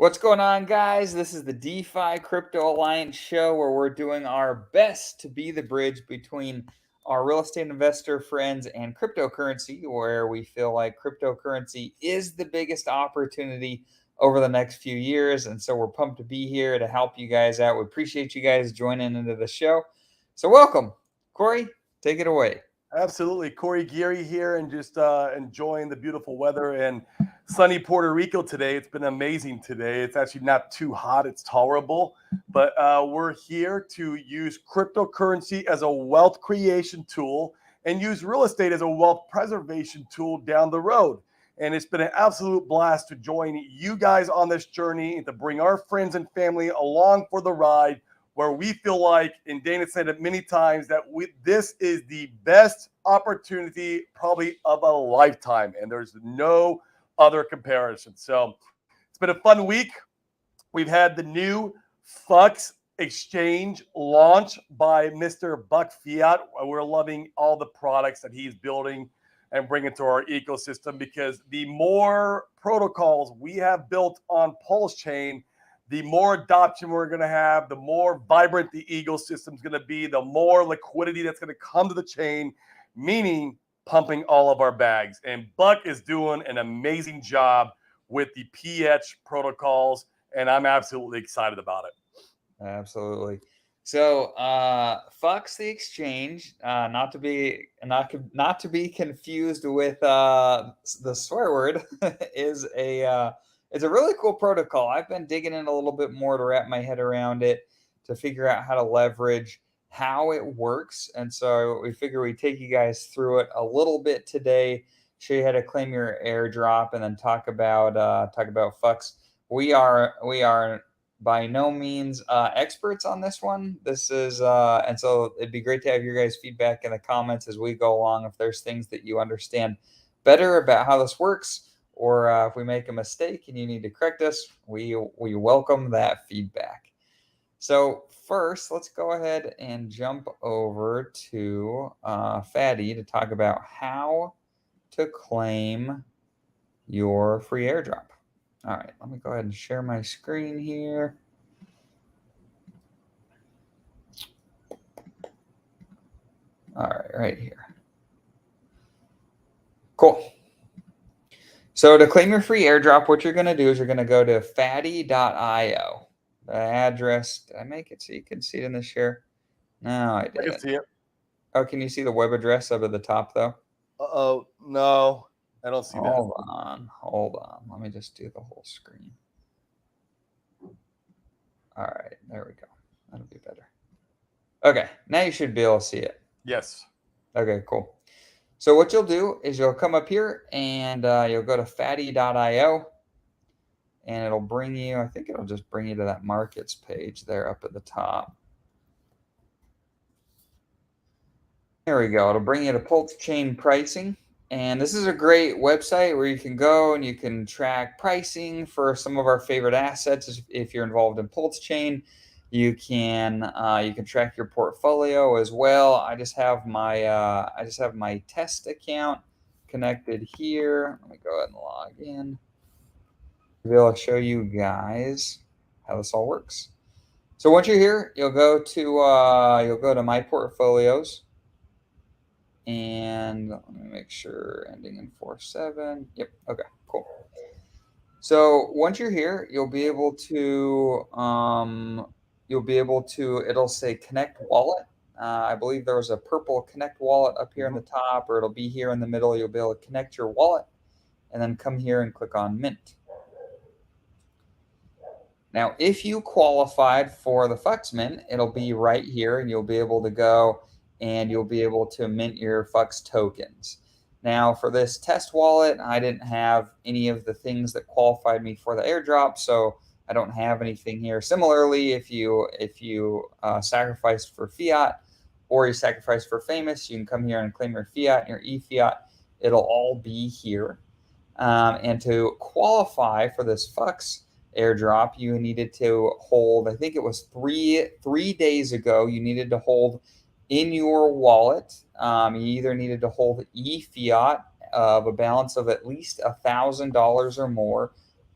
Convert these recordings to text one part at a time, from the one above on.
What's going on, guys? This is the DeFi Crypto Alliance show where we're doing our best to be the bridge between our real estate investor friends and cryptocurrency, where we feel like cryptocurrency is the biggest opportunity over the next few years. And so we're pumped to be here to help you guys out. We appreciate you guys joining into the show. So, welcome. Corey, take it away. Absolutely. Corey Geary here and just enjoying the beautiful weather in sunny Puerto Rico today. It's been amazing today. It's actually not too hot. It's tolerable. But we're here to use cryptocurrency as a wealth creation tool and use real estate as a wealth preservation tool down the road. And it's been an absolute blast to join you guys on this journey and to bring our friends and family along for the ride where we feel like, and Dana said it many times, that this is the best opportunity probably of a lifetime, and there's no other comparison. So it's been a fun week. We've had the new Phux exchange launch by Mr. Buck Fiat. We're loving all the products that he's building and bringing to our ecosystem, because the more protocols we have built on Pulse Chain, the more adoption we're going to have, the more vibrant the ecosystem is going to be, the more liquidity that's going to come to the chain, meaning pumping all of our bags. And Buck is doing an amazing job with the PH protocols, and I'm absolutely excited about it. Absolutely. So, Phux the exchange, not to be confused with the swear word, is a it's a really cool protocol. I've been digging in a little bit more to wrap my head around it, to figure out how to leverage how it works, and so we figure we take you guys through it a little bit today, show you how to claim your airdrop, and then talk about Phux. We are by no means experts on this one. This is and so it'd be great to have your guys' feedback in the comments as we go along. If there's things that you understand better about how this works, or if we make a mistake and you need to correct us, we welcome that feedback. So first, let's go ahead and jump over to Fatty to talk about how to claim your free airdrop. All right, let me go ahead and share my screen here. All right, right here. Cool. So to claim your free airdrop, what you're going to do is you're going to go to fatty.io. The address, did I make it so you can see it in the share? No, I didn't. I can see it. Oh, can you see the web address up at the top, though? Uh-oh, no, I don't see that. Hold on. Let me just do the whole screen. All right, there we go. That'll be better. Okay, now you should be able to see it. Yes. Okay, cool. So what you'll do is you'll come up here and you'll go to fatty.io, and it'll bring you, I think it'll just bring you to that markets page there up at the top. There we go. It'll bring you to Pulse Chain pricing. And this is a great website where you can go and you can track pricing for some of our favorite assets. If you're involved in Pulse Chain, you can track your portfolio as well. I just have my test account connected here. Let me go ahead and log in. I'll be able to show you guys how this all works. So once you're here, you'll go to my portfolios. And let me make sure ending in 47. Yep. Okay, cool. So once you're here, you'll be able to it'll say connect wallet. I believe there was a purple connect wallet up here in the top, or it'll be here in the middle. You'll be able to connect your wallet and then come here and click on mint. Now, if you qualified for the Phux mint, it'll be right here, and you'll be able to go and you'll be able to mint your Phux tokens. Now, for this test wallet, I didn't have any of the things that qualified me for the airdrop, so I don't have anything here. Similarly, if you sacrifice for fiat or you sacrifice for famous, you can come here and claim your fiat and your e-fiat. It'll all be here. And to qualify for this Phux airdrop, you needed to hold, I think it was three days ago, you needed to hold in your wallet, you either needed to hold e-fiat of a balance of at least $1,000 or more,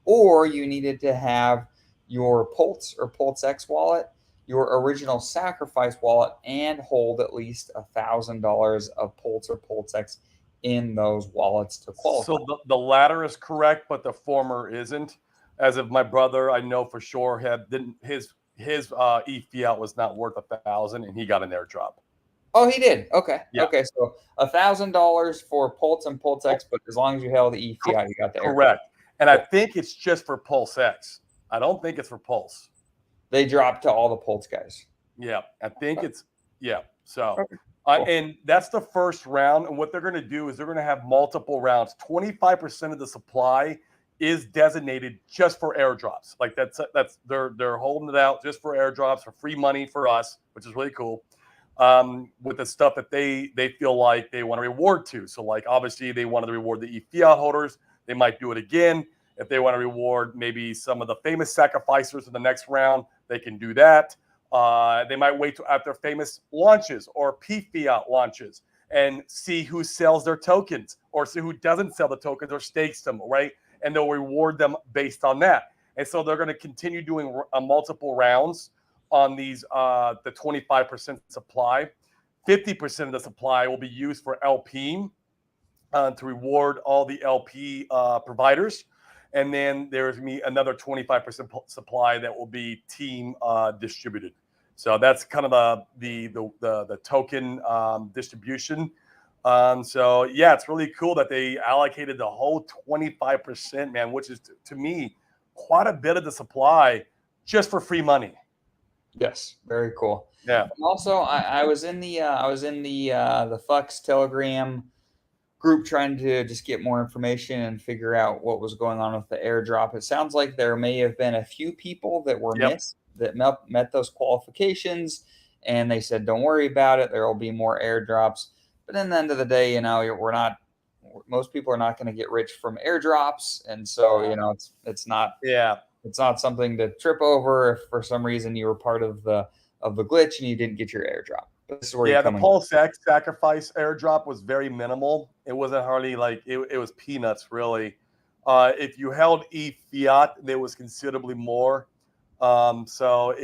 or you needed to have your Pulse or Pulse X wallet, your original sacrifice wallet, and hold at least $1,000 of Pulse or Pulse X in those wallets to qualify. So the latter is correct, but the former isn't. As of my brother, I know for sure had didn't his e fiat was not worth 1,000, and he got an airdrop. Oh, he did. Okay. Yeah. Okay. So $1,000 for Pulse and Pulse Oh, X, but as long as you held the E fiat, you got the airdrop. correct. And I Cool. think it's just for Pulse X. I don't think it's for Pulse. They dropped to all the Pulse guys. Yeah, I think it's yeah. So, Okay. Cool. and that's the first round. And what they're going to do is they're going to have multiple rounds. 25% of the supply is designated just for airdrops. Like that's they're holding it out just for airdrops for free money for us, which is really cool. With the stuff that they feel like they want to reward to. So, like obviously they wanted to reward the fiat holders. They might do it again. If they want to reward maybe some of the famous sacrificers in the next round, they can do that. They might wait till after famous launches or P-Fiat launches and see who sells their tokens or see who doesn't sell the tokens or stakes them, right? And they'll reward them based on that. And so they're going to continue doing multiple rounds on these, the 25% supply. 50% of the supply will be used for LP to reward all the LP providers. And then there's going to be another 25% supply that will be team distributed. So that's kind of the token distribution. So yeah, it's really cool that they allocated the whole 25%, man, which is to me quite a bit of the supply just for free money. Yes, very cool. Yeah. And also, I was in the Phux Telegram group trying to just get more information and figure out what was going on with the airdrop. It sounds like there may have been a few people that were missed that met those qualifications, and they said, "Don't worry about it. There will be more airdrops." But in the end of the day, we're not. Most people are not going to get rich from airdrops, and so it's not. Yeah. It's not something to trip over if for some reason you were part of the glitch and you didn't get your airdrop. But this is where Yeah, you're the coming. Pulse X sacrifice airdrop was very minimal. It wasn't hardly like it was peanuts, really. If you held E fiat, there was considerably more. So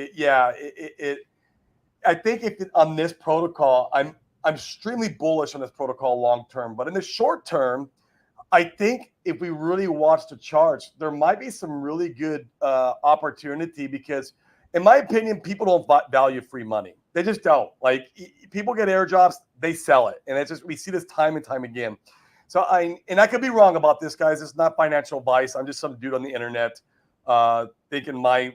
I think if on this protocol, I'm extremely bullish on this protocol long term. But in the short term, I think if we really watch the charts, there might be some really good opportunity because, in my opinion, people don't value free money. They just don't. Like people get airdrops, they sell it, and it's just we see this time and time again. So I could be wrong about this, guys. It's not financial advice. I'm just some dude on the internet thinking my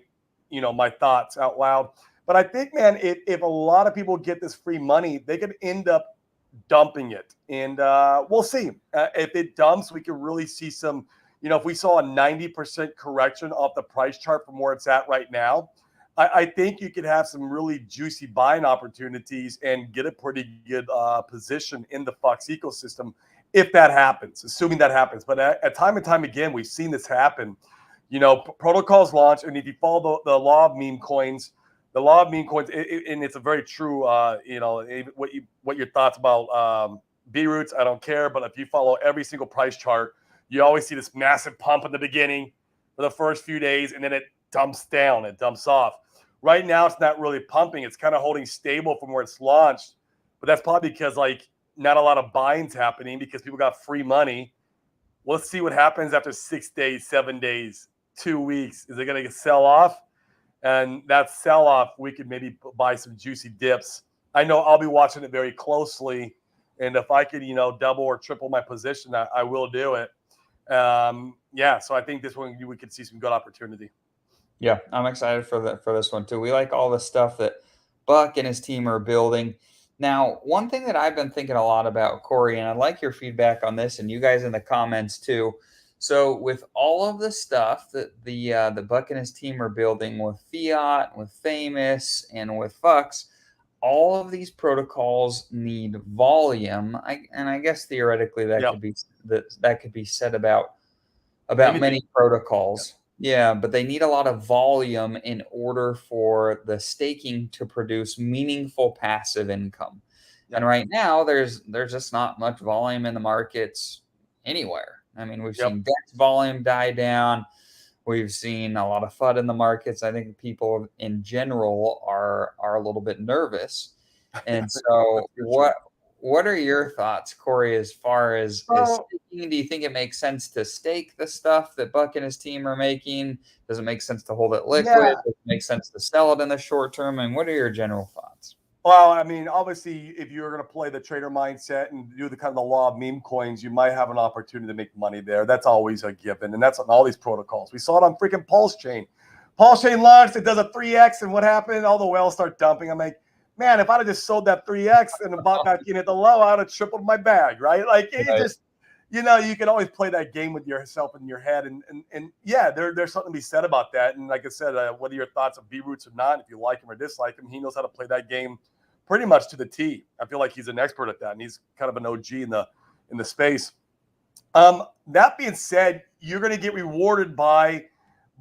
thoughts out loud. But I think, man, if a lot of people get this free money, they could end up dumping it, and we'll see. If it dumps, we could really see some. If we saw a 90% correction off the price chart from where it's at right now, I think you could have some really juicy buying opportunities and get a pretty good position in the Phux ecosystem if that happens, assuming that happens. But at time and time again, we've seen this happen. Protocols launch, and if you follow the law of meme coins, and it's a very true, what your thoughts about B-Roots, I don't care. But if you follow every single price chart, you always see this massive pump in the beginning for the first few days, and then it dumps down, it dumps off. Right now, it's not really pumping. It's kind of holding stable from where it's launched. But that's probably because, not a lot of buying's happening because people got free money. Let's see what happens after 6 days, 7 days, 2 weeks. Is it going to sell off? And that sell-off, we could maybe buy some juicy dips. I know I'll be watching it very closely. And if I could, double or triple my position, I will do it. So I think this one we could see some good opportunity. Yeah, I'm excited for this one too. We like all the stuff that Buck and his team are building. Now, one thing that I've been thinking a lot about, Corey, and I'd like your feedback on this, and you guys in the comments too. So, with all of the stuff that the Buck and his team are building with Fiat, with Famous, and with Phux, all of these protocols need volume. I guess theoretically that could be said about many protocols. Yeah, but they need a lot of volume in order for the staking to produce meaningful passive income. And right now, there's just not much volume in the markets anywhere. I mean, we've seen DEX volume die down. We've seen a lot of FUD in the markets. I think people in general are a little bit nervous. And so, That's for sure. what are your thoughts, Corey, as far as So staking? Do you think it makes sense to stake the stuff that Buck and his team are making? Does it make sense to hold it liquid? yeah. Does it make sense to sell it in the short term? And what are your general thoughts? Well, I mean, obviously, if you're going to play the trader mindset and do the kind of the law of meme coins, you might have an opportunity to make money there. That's always a given, and that's on all these protocols. We saw it on freaking Pulse Chain. Pulse Chain launched, it does a 3x, and what happened? All the whales start dumping. I'm like, man, if I'd have just sold that 3x and bought back in at the low, I'd have tripled my bag, right? Like it Right. just, you can always play that game with yourself in your head, and yeah, there's something to be said about that. And like I said, whether your thoughts of B Roots or not, if you like him or dislike him, he knows how to play that game pretty much to the T. I feel like he's an expert at that, and he's kind of an OG in the space. That being said, you're going to get rewarded by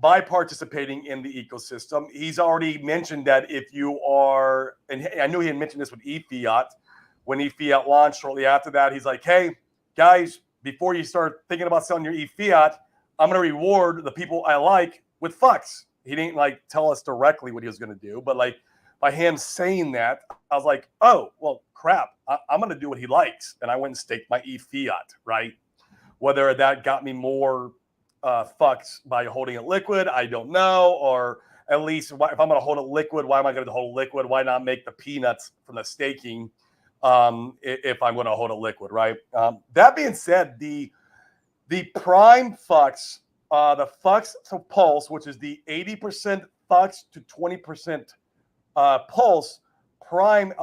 participating in the ecosystem. He's already mentioned that if you are, and I knew he had mentioned this with eFiat, when eFiat launched shortly after that, he's like, hey, guys, before you start thinking about selling your eFiat, I'm going to reward the people I like with Phux. He didn't like tell us directly what he was going to do, but like by him saying that, I was like, oh, well, crap, I'm going to do what he likes. And I went and staked my eFiat, right? Whether that got me more Phux by holding it liquid, I don't know. Or at least if I'm going to hold it liquid, why am I going to hold liquid? Why not make the peanuts from the staking if I'm going to hold it liquid, right? That being said, the prime Phux, the Phux to Pulse, which is the 80% Phux to 20% Pulse prime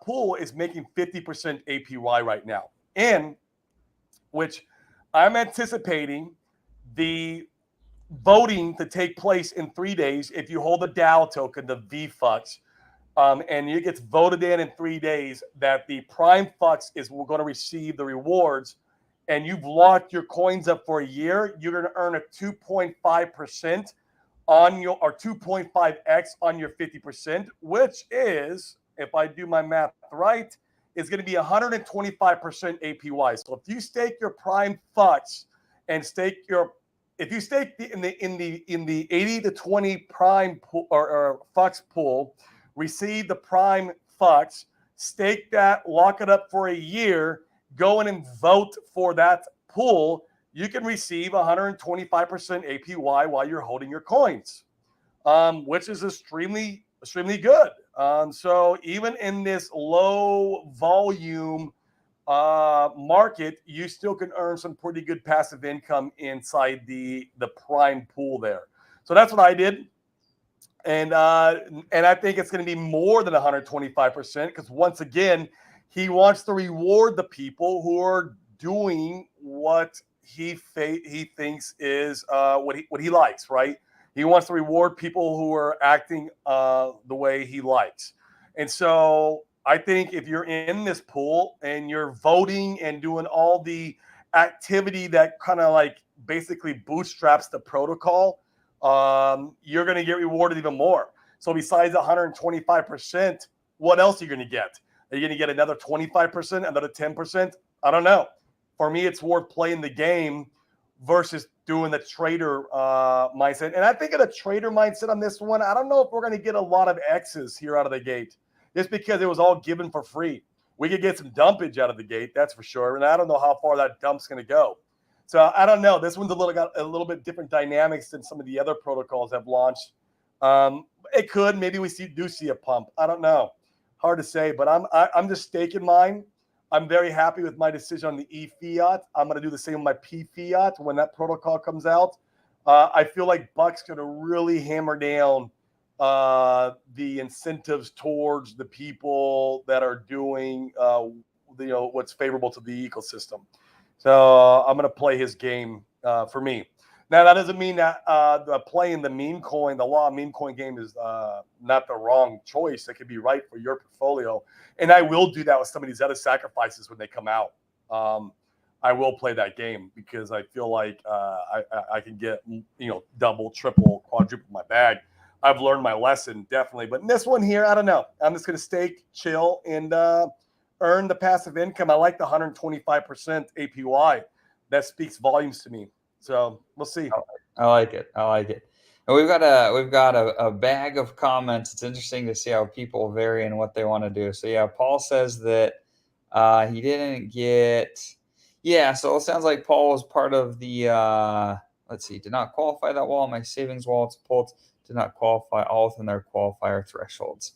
pool is making 50% APY right now, in which I'm anticipating the voting to take place in 3 days. If you hold the DAO token, the VFux, and it gets voted in 3 days, that the prime Phux is going to receive the rewards, and you've locked your coins up for a year, you're going to earn a 2.5% on your, or 2.5x on your 50%, which is, if I do my math right, is going to be 125% APY. So if you stake your prime Phux and stake your, if you stake in the 80 to 20 prime pool, or Phux pool, receive the prime Phux, stake that, lock it up for a year, go in and vote for that pool, you can receive 125% APY while you're holding your coins, which is extremely good. So even in this low volume market, you still can earn some pretty good passive income inside the prime pool there. So that's what I did. And I think it's going to be more than 125%, because once again, he wants to reward the people who are doing what he thinks is what he likes, right? He wants to reward people who are acting the way he likes. And so I think if you're in this pool and you're voting and doing all the activity that kind of like basically bootstraps the protocol, you're going to get rewarded even more. So besides 125%, what else are you going to get? Are you going to get another 25%, another 10%? I don't know. For me, it's worth playing the game versus doing the trader mindset. And I think in a trader mindset on this one, I don't know if we're going to get a lot of X's here out of the gate, just because it was all given for free. We could get some dumpage out of the gate, that's for sure. And I don't know how far that dump's going to go. So I don't know. This one's got a little bit different dynamics than some of the other protocols have launched. It could, maybe we do see a pump. I don't know. Hard to say, but I'm just staking mine. I'm very happy with my decision on the eFiat. I'm going to do the same with my pFiat when that protocol comes out. I feel like Buck's going to really hammer down the incentives towards the people that are doing what's favorable to the ecosystem. So I'm going to play his game for me. Now, that doesn't mean that playing the meme coin, the law of meme coin game is not the wrong choice. It could be right for your portfolio. And I will do that with some of these other sacrifices when they come out. I will play that game because I feel like I can get, double, triple, quadruple my bag. I've learned my lesson, definitely. But in this one here, I don't know. I'm just going to stake, chill, and earn the passive income. I like the 125% APY. That speaks volumes to me. So we'll see. I like it. I like it. And we've got a bag of comments. It's interesting to see how people vary in what they want to do. So yeah, Paul says that he didn't get. Yeah, so it sounds like Paul was part of the. Let's see, did not qualify that wall. My savings wallets pulled did not qualify all within their qualifier thresholds.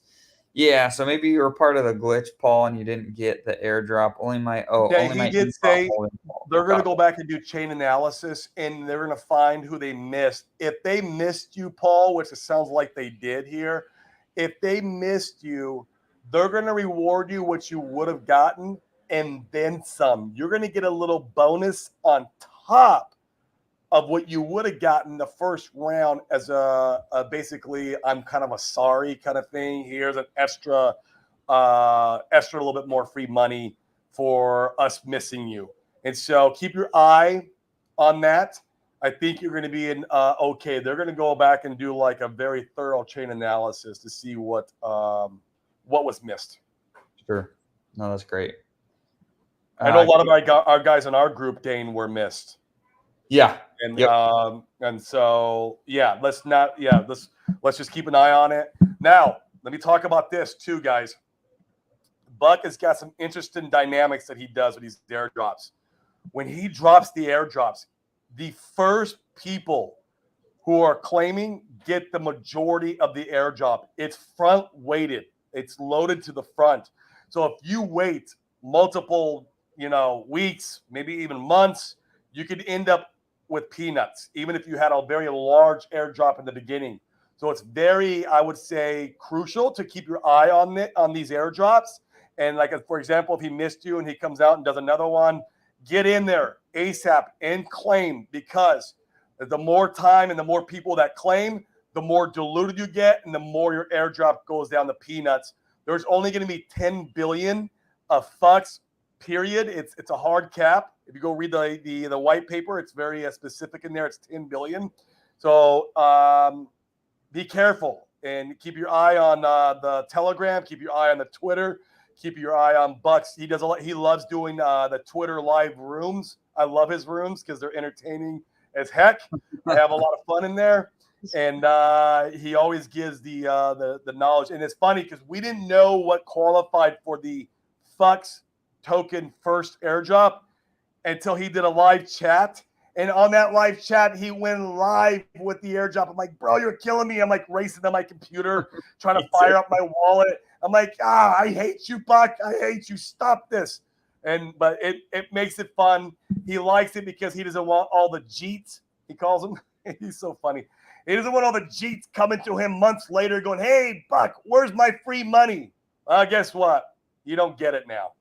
Yeah, so maybe you were part of the glitch, Paul, and you didn't get the airdrop. Yeah, Only he my did in-bot say holding they're going to got go it. back and do chain analysis, and they're going to find who they missed. If they missed you, Paul, which it sounds like they did here, if they missed you, they're going to reward you what you would have gotten and then some. You're going to get a little bonus on top of what you would have gotten the first round as a basically I'm kind of a sorry kind of thing. Here's an extra a little bit more free money for us missing you. And so keep your eye on that. I think you're going to be in okay. They're going to go back and do like a very thorough chain analysis to see what was missed. Sure. No, that's great. I know a lot of our guys in our group, Dane, were missed. Yeah. And Yep. and so yeah, let's just keep an eye on it. Now, let me talk about this too, guys. Buck has got some interesting dynamics that he does with these airdrops. When he drops the airdrops, the first people who are claiming get the majority of the airdrop. It's front weighted. It's loaded to the front. So if you wait multiple, weeks, maybe even months, you could end up with peanuts, even if you had a very large airdrop in the beginning. So it's very, I would say, crucial to keep your eye on these airdrops. And like, for example, if he missed you and he comes out and does another one, get in there ASAP and claim, because the more time and the more people that claim, the more diluted you get and the more your airdrop goes down the peanuts. There's only going to be 10 billion of Phux, period. It's a hard cap. If you go read the white paper, it's very specific in there. It's 10 billion. So be careful and keep your eye on the Telegram. Keep your eye on the Twitter. Keep your eye on Bucks. He does a lot. He loves doing the Twitter live rooms. I love his rooms because they're entertaining as heck. I have a lot of fun in there, and he always gives the knowledge. And it's funny because we didn't know what qualified for the Phux token first airdrop until he did a live chat. And on that live chat, he went live with the airdrop. I'm like, bro, you're killing me. I'm like racing to my computer, trying to fire up my wallet. I'm like, I hate you, Buck. I hate you. Stop this. But it makes it fun. He likes it because he doesn't want all the Jeets, he calls them. He's so funny. He doesn't want all the Jeets coming to him months later going, hey, Buck, where's my free money? Guess what? You don't get it now.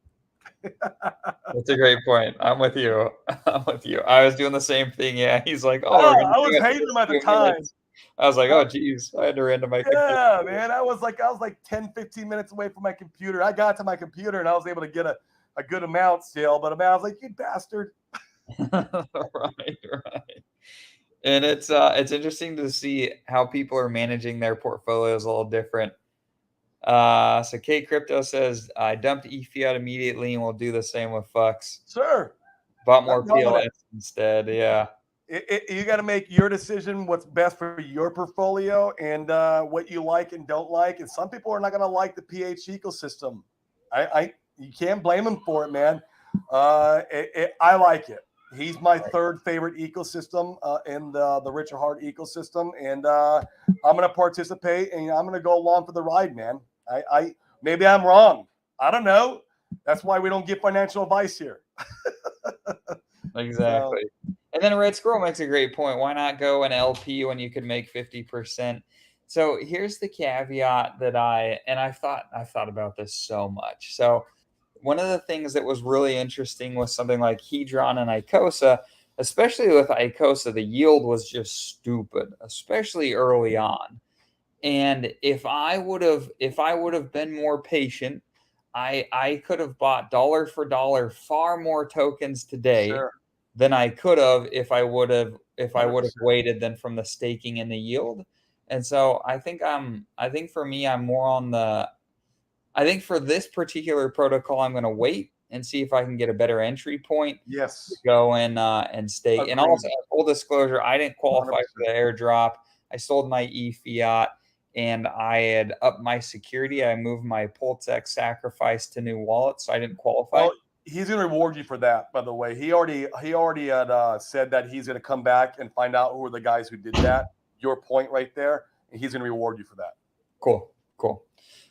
That's a great point. I'm with you. I'm with you. I was doing the same thing. Yeah. He's like, oh, Oh, we're going I to do was it hating him at the in 2 time. minutes. I was like, oh, geez. I had to run to my computer. Yeah, man. I was like 10, 15 minutes away from my computer. I got to my computer and I was able to get a good amount still. But man, I was like, you bastard. Right. And it's interesting to see how people are managing their portfolios a little different. So K Crypto says I dumped eFiat immediately and will do the same with Phux. Sure. Bought more PLS instead. Yeah. You got to make your decision what's best for your portfolio and what you like and don't like. And some people are not going to like the PH ecosystem. You can't blame them for it, man. I like it. He's my third favorite ecosystem in the Richard Hart ecosystem, and I'm going to participate and I'm going to go along for the ride, man. I maybe I'm wrong. I don't know. That's why we don't give financial advice here. Exactly. So, and then Red Squirrel makes a great point. Why not go an LP when you could make 50%? So here's the caveat that I've thought about this so much. So one of the things that was really interesting with something like Hedron and Icosa, especially with Icosa, the yield was just stupid, especially early on. And if I would have been more patient, I could have bought dollar for dollar far more tokens today than I could have if I would have waited than from the staking and the yield. And so I think for me, I'm more on the I think for this particular protocol, I'm going to wait and see if I can get a better entry point to Yes. go and stake. And Agreed. also, full disclosure, I didn't qualify for 100%. the airdrop. I sold my e-fiat and I had upped my security. I moved my Pultec sacrifice to new wallet, so I didn't qualify. Well, he's going to reward you for that, by the way. He already had said that he's going to come back and find out who are the guys who did that. Your point right there, and he's going to reward you for that. Cool.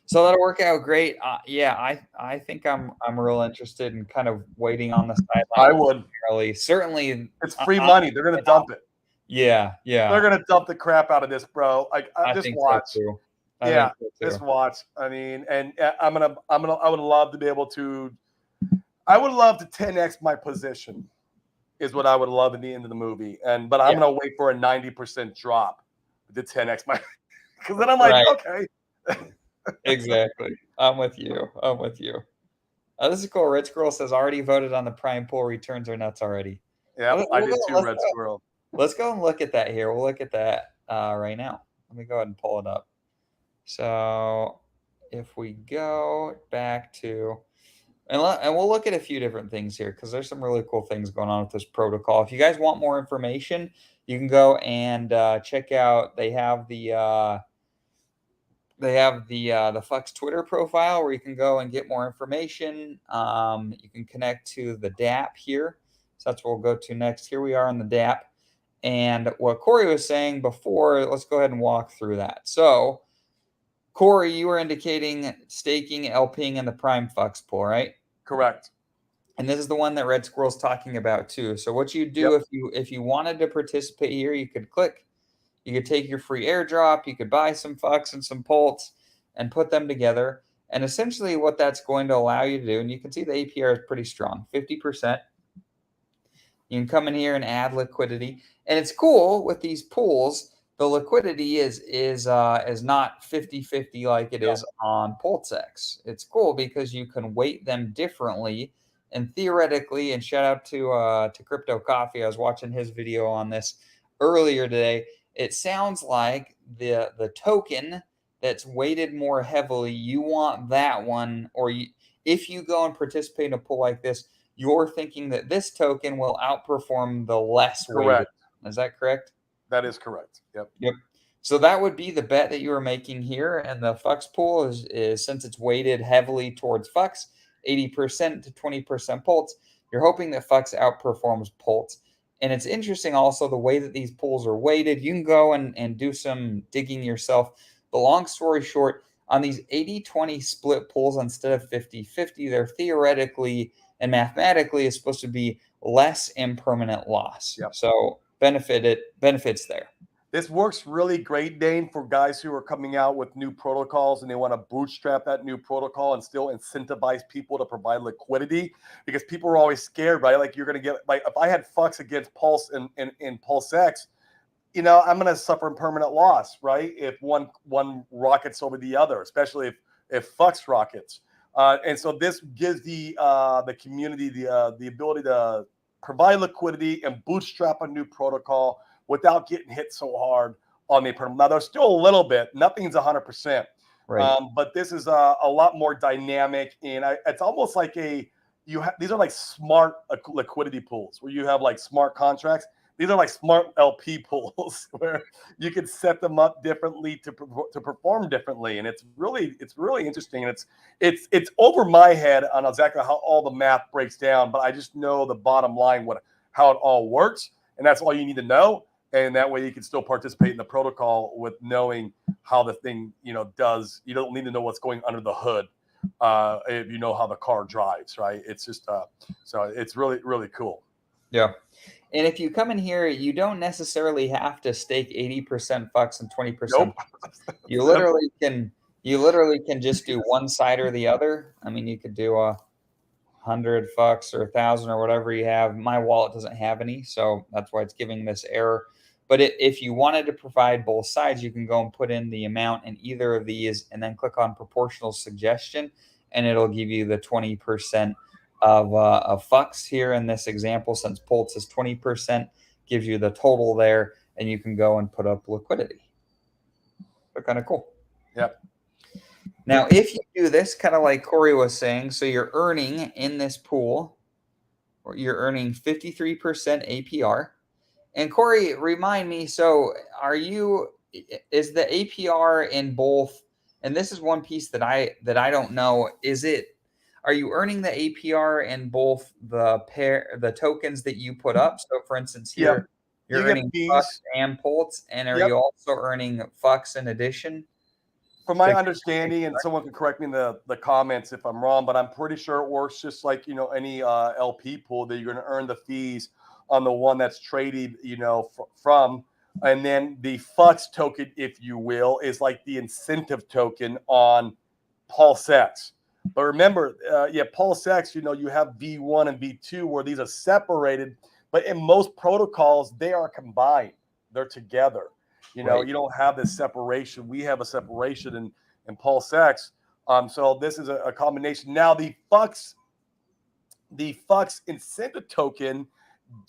So that'll work out great. Yeah, I think I'm real interested in kind of waiting on the sideline. I would. Certainly, It's free money. They're going to dump it. Yeah. They're going to dump the crap out of this, bro. Like, just think watch. So too. Yeah, just watch. I mean, and I would love to be able to. I would love to 10x my position, is what I would love at the end of the movie. But I'm going to wait for a 90% drop to 10x my, because then I'm like, okay. Exactly. I'm with you. This is cool. Rich Girl says already voted on the prime pool. Returns are nuts already. Yeah, I did too, Red Squirrel. Let's go and look at that here. We'll look at that right now. Let me go ahead and pull it up. So if we go back to, and we'll look at a few different things here because there's some really cool things going on with this protocol. If you guys want more information, you can go and check out. They have the Phux Twitter profile where you can go and get more information. You can connect to the DApp here. So that's what we'll go to next. Here we are on the DApp. And what Corey was saying before, let's go ahead and walk through that. So, Corey, you were indicating staking, LPing in the Prime Phux pool, right? Correct. And this is the one that Red Squirrel's talking about too. So what you do if you wanted to participate here, you could click. You could take your free airdrop. You could buy some Phux and some Pults and put them together. And essentially what that's going to allow you to do, and you can see the APR is pretty strong, 50%. You can come in here and add liquidity. And it's cool with these pools, the liquidity is not 50-50 like it is on Pultec. It's cool because you can weight them differently. And theoretically, and shout out to Crypto Coffee, I was watching his video on this earlier today. It sounds like the token that's weighted more heavily, you want that one, or if you go and participate in a pool like this, you're thinking that this token will outperform the less weighted. Is that correct? That is correct. Yep. So that would be the bet that you were making here. And the Phux pool is since it's weighted heavily towards Phux, 80% to 20% Pults, you're hoping that Phux outperforms Pults. And it's interesting also the way that these pools are weighted. You can go and do some digging yourself. But long story short, on these 80-20 split pools instead of 50-50, they're theoretically and mathematically is supposed to be less impermanent loss. So benefits there. This works really great, Dane, for guys who are coming out with new protocols and they want to bootstrap that new protocol and still incentivize people to provide liquidity, because people are always scared, right? Like, you're going to get, like, if I had Phux against Pulse and Pulse X, I'm going to suffer impermanent loss, right? If one rockets over the other, especially if Phux rockets. And so this gives the community the ability to provide liquidity and bootstrap a new protocol without getting hit so hard on the impermanent. Now, there's still a little bit. Nothing's 100%. Right. But this is a lot more dynamic. And it's almost like these are like smart liquidity pools where you have like smart contracts. These are like smart LP pools where you can set them up differently to perform differently, and it's really interesting. And it's over my head on exactly how all the math breaks down, but I just know the bottom line, how it all works, and that's all you need to know. And that way you can still participate in the protocol with knowing how the thing does. You don't need to know what's going under the hood if you know how the car drives, right? It's just so it's really cool. Yeah. And if you come in here, you don't necessarily have to stake 80% Phux and 20%. Nope. You literally can just do one side or the other. I mean, you could do 100 Phux or 1,000 or whatever you have. My wallet doesn't have any, so that's why it's giving this error. But if you wanted to provide both sides, you can go and put in the amount in either of these and then click on proportional suggestion, and it'll give you the 20% of Phux here in this example. Since Pulse is 20%, gives you the total there, and you can go and put up liquidity. So kind of cool. Yep. Now, if you do this, kind of like Corey was saying, so you're earning in this pool, or you're earning 53% APR. And Corey, remind me, so is the APR in both, and this is one piece that I don't know, are you earning the APR in both the tokens that you put up? So for instance, Yep. here you're You get earning Phux fees. and Pulse, and are Yep. you also earning Phux in addition From my to understanding, and someone can correct me in the comments if I'm wrong, but I'm pretty sure it works just like any LP pool, that you're going to earn the fees on the one that's traded from, and then the Phux token, if you will, is like the incentive token on Pulse X. But remember, Pulse X, you have V1 and V2 where these are separated, but in most protocols they are combined. They're together. Right. You don't have this separation. We have a separation in Pulse X. So this is a combination. Now the Phux incentive token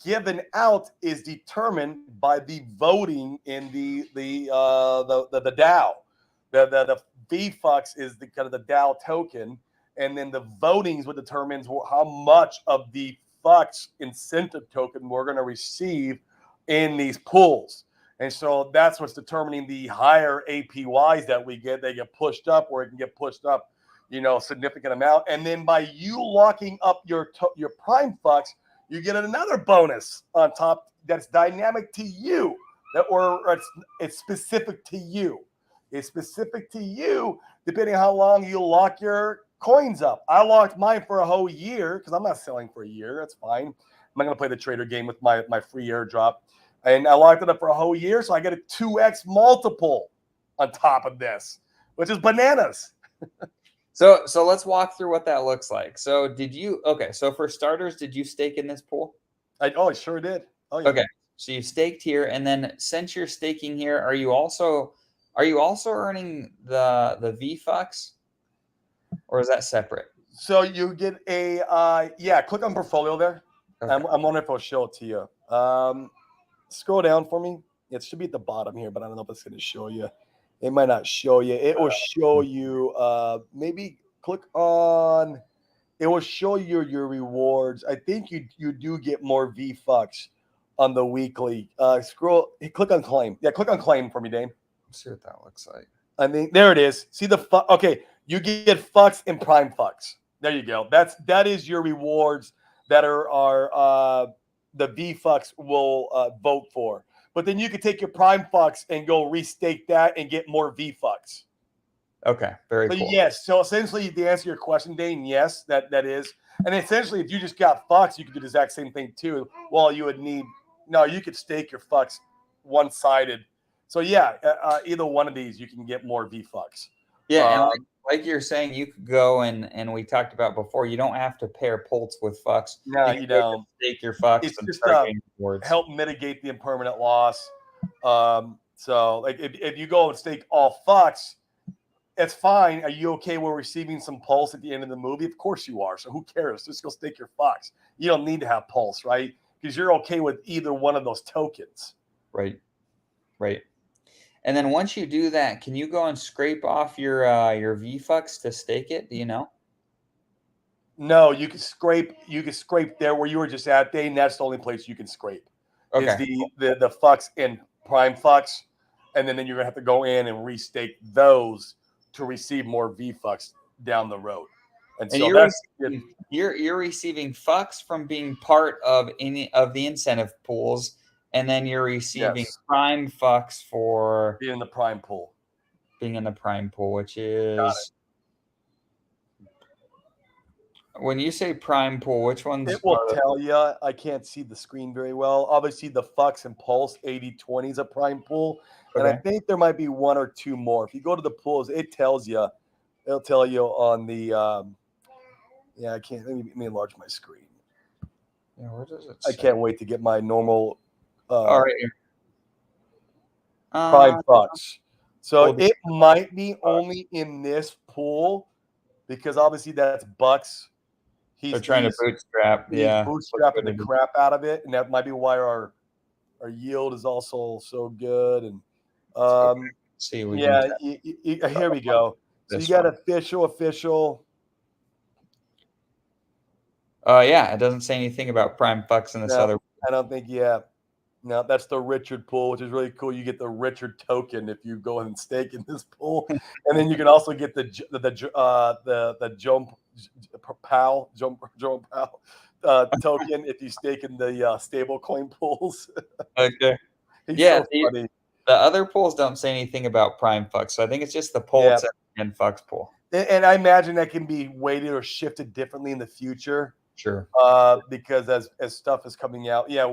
given out is determined by the voting in the DAO. The VFux is the kind of the DAO token, and then the voting is what determines how much of the Phux incentive token we're going to receive in these pools. And so that's what's determining the higher APYs that we get. They get pushed up, or it can get pushed up, significant amount. And then by you locking up your Prime Phux, you get another bonus on top that's dynamic to you, it's specific to you. It's specific to you depending on how long you lock your coins up. I locked mine for a whole year because I'm not selling for a year. That's fine. I'm not going to play the trader game with my free airdrop. And I locked it up for a whole year, so I get a 2x multiple on top of this, which is bananas. So let's walk through what that looks like. So so for starters, did you stake in this pool? I sure did. Oh yeah. Okay. So you staked here, and then since you're staking here, are you also earning the VFux, or is that separate? So you get a click on portfolio there. Okay. I'm wondering if it'll show it to you. Scroll down for me. It should be at the bottom here, but I don't know if it's going to show you. It might not show you. It will show you. Maybe click on. It will show you your rewards. I think you do get more VFux on the weekly. Click on claim. Yeah, click on claim for me, Dane. Let's see what that looks like. I mean, there it is. See okay, you get Phux and Prime Phux. There you go. That is your rewards that are the VFux will vote for. But then you could take your Prime Phux and go restake that and get more VFux. Okay, very So cool. yes, so essentially to answer your question, Dane, yes, that is. And essentially, if you just got Phux, you could do the exact same thing too. Well, you could stake your Phux one-sided. So yeah, either one of these, you can get more VFux. Yeah, and like you're saying, you could go and we talked about before, you don't have to pair Pulse with Phux. No, you can stake your Phux it's and just start getting rewards. help mitigate the impermanent loss. So like if you go and stake all Phux, it's fine. Are you okay with receiving some Pulse at the end of the movie? Of course you are. So who cares? Just go stake your Phux. You don't need to have Pulse, right? Because you're okay with either one of those tokens. Right. And then once you do that, can you go and scrape off your VFux to stake it? Do you know? No, you can scrape there where you were just at, Dane. That's the only place you can scrape. Okay. Is the Phux and Prime Phux, and then you're gonna have to go in and restake those to receive more VFux down the road. And so you're receiving Phux from being part of any of the incentive pools, and then you're receiving Prime Phux for being in the Prime pool. Which is when you say Prime pool, which ones? It will tell you. I can't see the screen very well. Obviously, the Phux and Pulse 80/20 is a Prime pool, and I think there might be one or two more. If you go to the pools, it tells you. It'll tell you on the. I can't. Let me enlarge my screen. Yeah, where does it say? I can't wait to get my normal. All right. Prime Phux. So it might be only in this pool because obviously that's Bucks. They're trying to bootstrap. He's bootstrapping the crap out of it, and that might be why our yield is also so good. And here we go. So this you got one. official. Yeah, it doesn't say anything about Prime Phux in this No, other. I don't think. Yeah, no, that's the Richard pool, which is really cool. You get the Richard token if you go and stake in this pool, and then you can also get the jump Powell token if you stake in the stable coin pools. Okay. He's Yeah, so funny. the other pools don't say anything about Prime Phux, so I think it's just the Yeah, Pulse and Phux pool. and I imagine that can be weighted or shifted differently in the future. Sure. Because as stuff is coming out, yeah,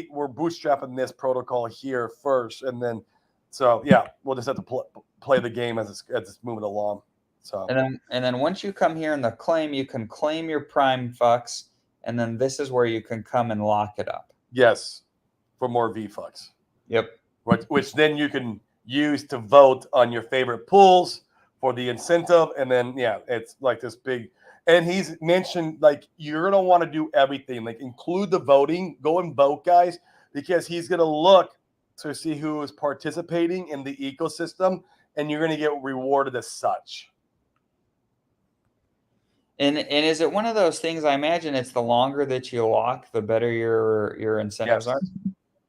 we're bootstrapping this protocol here first, and then so yeah, we'll just have to play the game as it's moving along. So And then once you come here in the claim, you can claim your Prime Phux, and then this is where you can come and lock it up. yes, for more VFlux. Yep. Which then you can use to vote on your favorite pools for the incentive, and then yeah, it's like this big. And he's mentioned like you're gonna want to do everything, like include the voting, go and vote, guys, because he's gonna look to see who is participating in the ecosystem, and you're gonna get rewarded as such. And is it one of those things? I imagine it's the longer that you lock, the better your incentives Yes. are.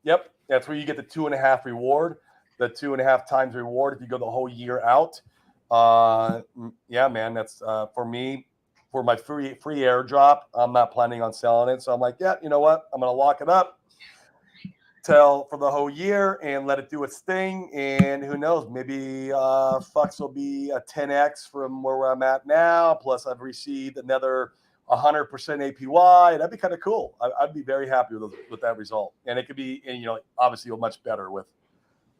Yep, that's where you get the 2.5 reward, the 2.5 times reward if you go the whole year out. Yeah, man, that's for me. For my free airdrop, I'm not planning on selling it, so I'm like, yeah, you know what? I'm gonna lock it up till for the whole year and let it do its thing. And who knows? Maybe Phux will be a 10x from where I'm at now. Plus, I've received another 100% APY. That'd be kind of cool. I'd be very happy with that result. And it could be, and, obviously much better with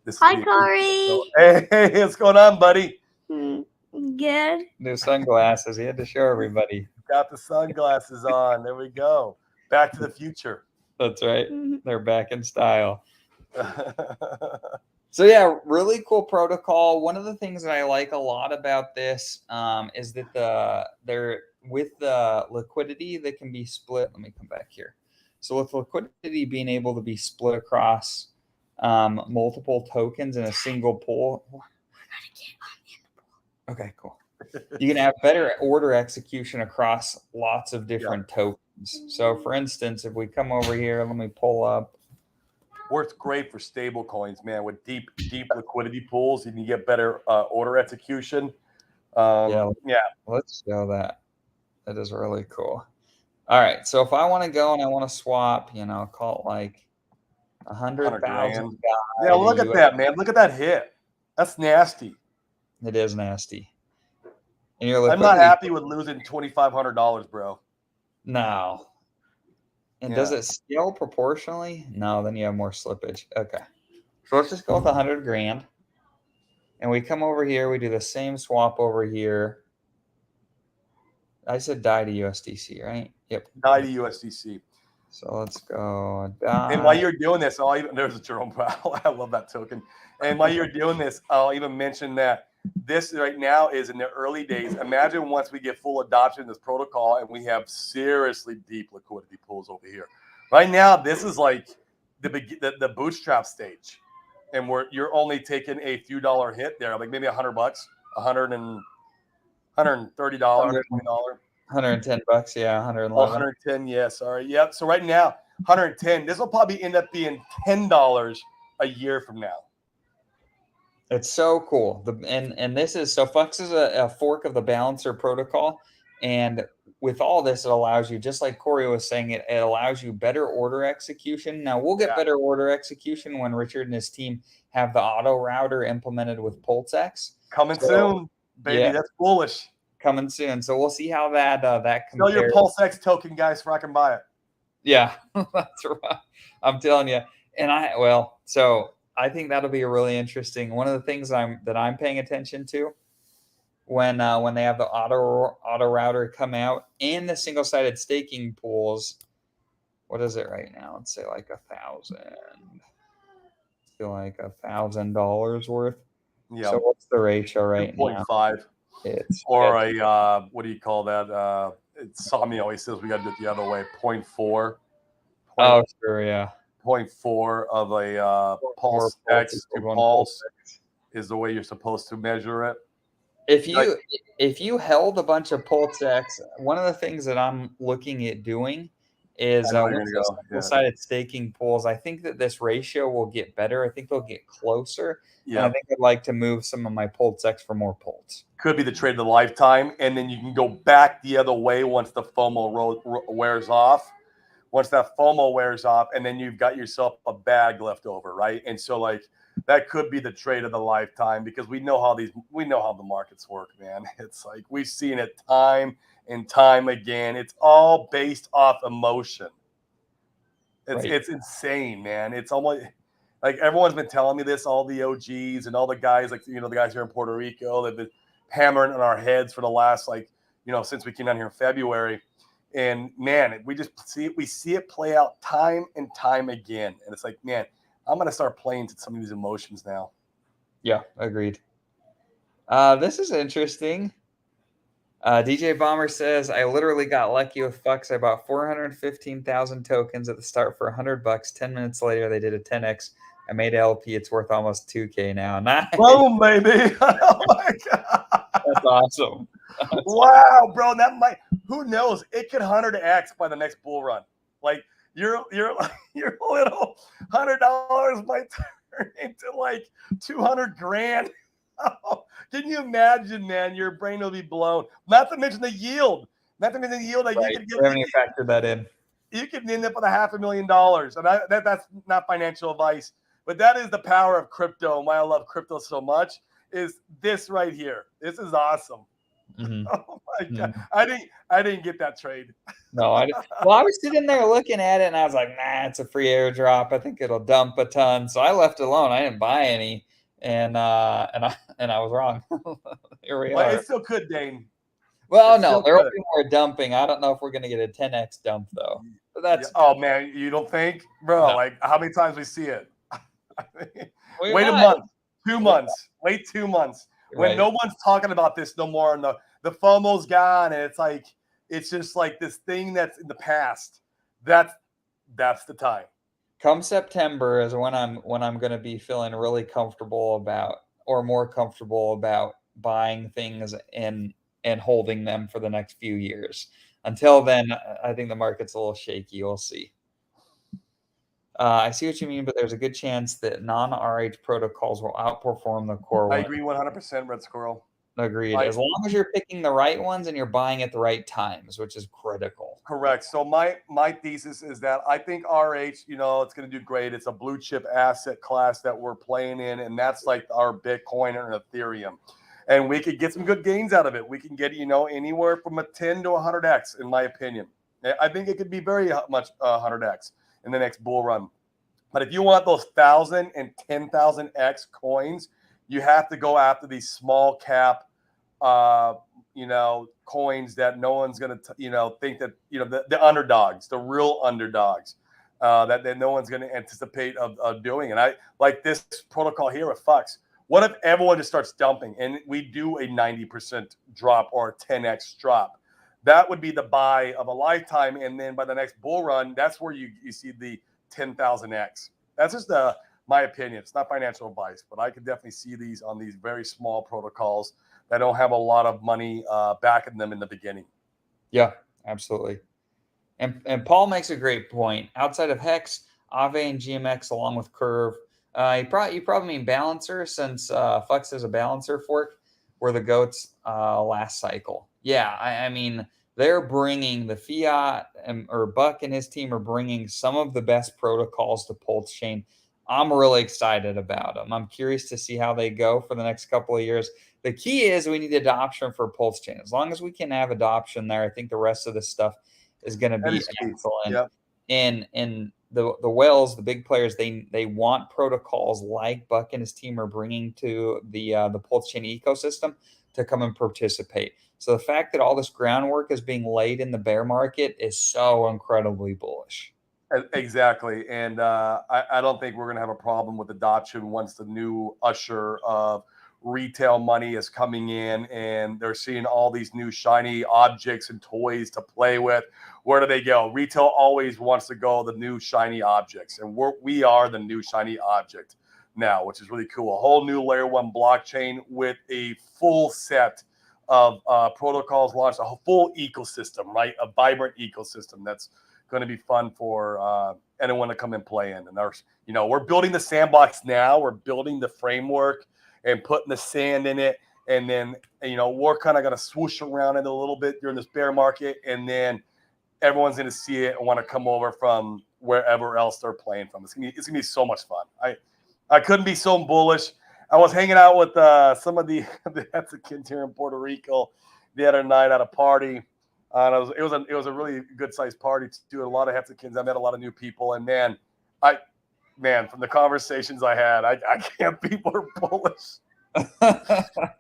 this. Hi, Corey. Hey, what's going on, buddy? Good. New sunglasses. He had to show everybody. Got the sunglasses on. There we go. Back to the future. That's right. They're back in style. So yeah, really cool protocol. One of the things that I like a lot about this is that they're with the liquidity that can be split. Let me come back here. So with liquidity being able to be split across multiple tokens in a single pool. Okay, cool. You can have better order execution across lots of different tokens. So for instance, if we come over here, let me pull up. Works great for stable coins, man, with deep liquidity pools, and you get better order execution. Yeah. Let's show that. That is really cool. All right, so if I want to go and I want to swap, call it like 100,000. Yeah, look at that, man. Look at that hit. That's nasty. It is nasty. And I'm not happy with losing $2,500, bro. No. And does it scale proportionally? No, then you have more slippage. Okay. So let's just go with 100 grand. And we come over here, we do the same swap over here. I said DAI to USDC, right? Yep. DAI to USDC. So let's go DAI. And while you're doing this, there's a Jerome Powell. I love that token. And while you're doing this, I'll even mention that this right now is in the early days. Imagine once we get full adoption of this protocol and we have seriously deep liquidity pools over here. Right now, this is like the bootstrap stage, and you're only taking a few dollar hit there, like maybe $100, $130, $120. $110, yeah, 111. 110, yeah, sorry. Yep. So right now, 110. This will probably end up being $10 a year from now. It's so cool. And this is Phux is a fork of the balancer protocol. And with all this, it allows you, just like Corey was saying, it allows you better order execution. Now we'll get better order execution when Richard and his team have the auto router implemented with PulseX. Coming soon, baby. Yeah. That's bullish. Coming soon. So we'll see how that Sell compares. your PulseX token, guys, so I can buy it. Yeah, that's right. I'm telling you. And so I think that'll be a really interesting. One of the things that I'm paying attention to when they have the auto router come out and the single-sided staking pools. What is it right now? Let's say like 1,000. Feel like $1,000 worth. Yeah. So what's the ratio right 2.5. It's a what do you call that? Sami always says we got to do it the other way. 0.4. Oh, sure, yeah. 0.4 of a pulse X to pulse is the way you're supposed to measure it. If Like, you held a bunch of Pulse X, one of the things that I'm looking at doing is I know where with you're those gonna go. Yeah. single-sided staking pools, I think that this ratio will get better. I think they'll get closer, and I Yep. think I'd like to move some of my Pulse X for more Pulse. Could be the trade of the lifetime, and then you can go back the other way once the FOMO wears off. Once that FOMO wears off, and then you've got yourself a bag left over, right? And so, like, that could be the trade of the lifetime because we know how the markets work, man. It's like we've seen it time and time again. It's all based off emotion. Right. It's insane, man. It's almost like everyone's been telling me this, all the OGs and all the guys, like, the guys here in Puerto Rico, they've been hammering on our heads for the last, like, since we came down here in February. And man, we see it play out time and time again. And it's like, man, I'm gonna start playing to some of these emotions now. Yeah, agreed. This is interesting. DJ Bomber says, I literally got lucky with Phux. I bought 415,000 tokens at the start for $100. 10 minutes later, they did a 10x. I made LP. It's worth almost 2K now. Nice. Boom, baby. Oh my god. That's awesome. Wow, bro. That might, who knows? It could 100x by the next bull run. Like your little $100 might turn into like 200 grand. Can you imagine, man? Your brain will be blown. Not to mention the yield. Not to mention the yield that Right. you could get. We haven't even factored that in. You could end up with $500,000. And that's not financial advice, but that is the power of crypto. And why I love crypto so much is this right here. This is awesome. Mm-hmm. Oh my god! I didn't get that trade. No, I didn't. Well, I was sitting there looking at it, and I was like, "Nah, it's a free airdrop. I think it'll dump a ton." So I left it alone. I didn't buy any, and I was wrong. Here we But are. it still could, Dane. Well, It no, still there will could. be more dumping. I don't know if we're going to get a 10x dump though. But that's Oh man, you don't think, bro? No. Like how many times we see it? We Wait a might. month, 2 months. Wait 2 months when Right. no one's talking about this no more, and the FOMO's gone, and it's just like this thing that's in the past. That's the time. Come September is when I'm going to be feeling really comfortable about, or more comfortable about, buying things and holding them for the next few years. Until then, I think the market's a little shaky. We'll see. I see what you mean, but there's a good chance that non-RH protocols will outperform the core I ones. agree 100%, Red Squirrel. Agreed. As long as you're picking the right ones and you're buying at the right times, which is critical. Correct. So my thesis is that I think RH, it's going to do great. It's a blue chip asset class that we're playing in, and that's like our Bitcoin and Ethereum. And we could get some good gains out of it. We can get, anywhere from a 10 to 100x, in my opinion. I think it could be very much 100x in the next bull run. But if you want those 1,000 and 10,000x coins, you have to go after these small cap coins that no one's going to, think that, the underdogs, the real underdogs, that no one's going to anticipate of doing. And I like this protocol here with Phux. What if everyone just starts dumping and we do a 90% drop or a 10x drop? That would be the buy of a lifetime. And then by the next bull run, that's where you see the 10,000x. That's just my opinion. It's not financial advice, but I could definitely see these on these very small protocols that don't have a lot of money backing them in the beginning. Yeah, absolutely. And Paul makes a great point. Outside of Hex, Aave and GMX, along with Curve, you probably mean Balancer, since Phux is a Balancer fork, were the goats last cycle. Yeah, I mean, they're bringing the fiat, or Buck and his team are bringing some of the best protocols to Pulse Chain. I'm really excited about them. I'm curious to see how they go for the next couple of years. The key is we need adoption for Pulse Chain. As long as we can have adoption there, I think the rest of this stuff is going to be excellent. Yep. And the whales, the big players, they want protocols like Buck and his team are bringing to the Pulse Chain ecosystem to come and participate. So the fact that all this groundwork is being laid in the bear market is so incredibly bullish. Exactly. And I don't think we're going to have a problem with adoption once the new usher of retail money is coming in and they're seeing all these new shiny objects and toys to play with. Where do they go? Retail always wants to go the new shiny objects, and we are the new shiny object. now, which is really cool. A whole new layer 1 blockchain with a full set of protocols launched, a full ecosystem, right? A vibrant ecosystem that's going to be fun for anyone to come and play in. And we're building the sandbox now. We're building the framework and putting the sand in it. And then, we're kind of going to swoosh around it a little bit during this bear market. And then everyone's going to see it and want to come over from wherever else they're playing from. It's going to be so much fun. I couldn't be so bullish. I was hanging out with some of the Mexicans here in Puerto Rico the other night at a party. And it was a really good sized party too. A lot of Mexicans. I met a lot of new people, and man, from the conversations I had, I can't be more bullish.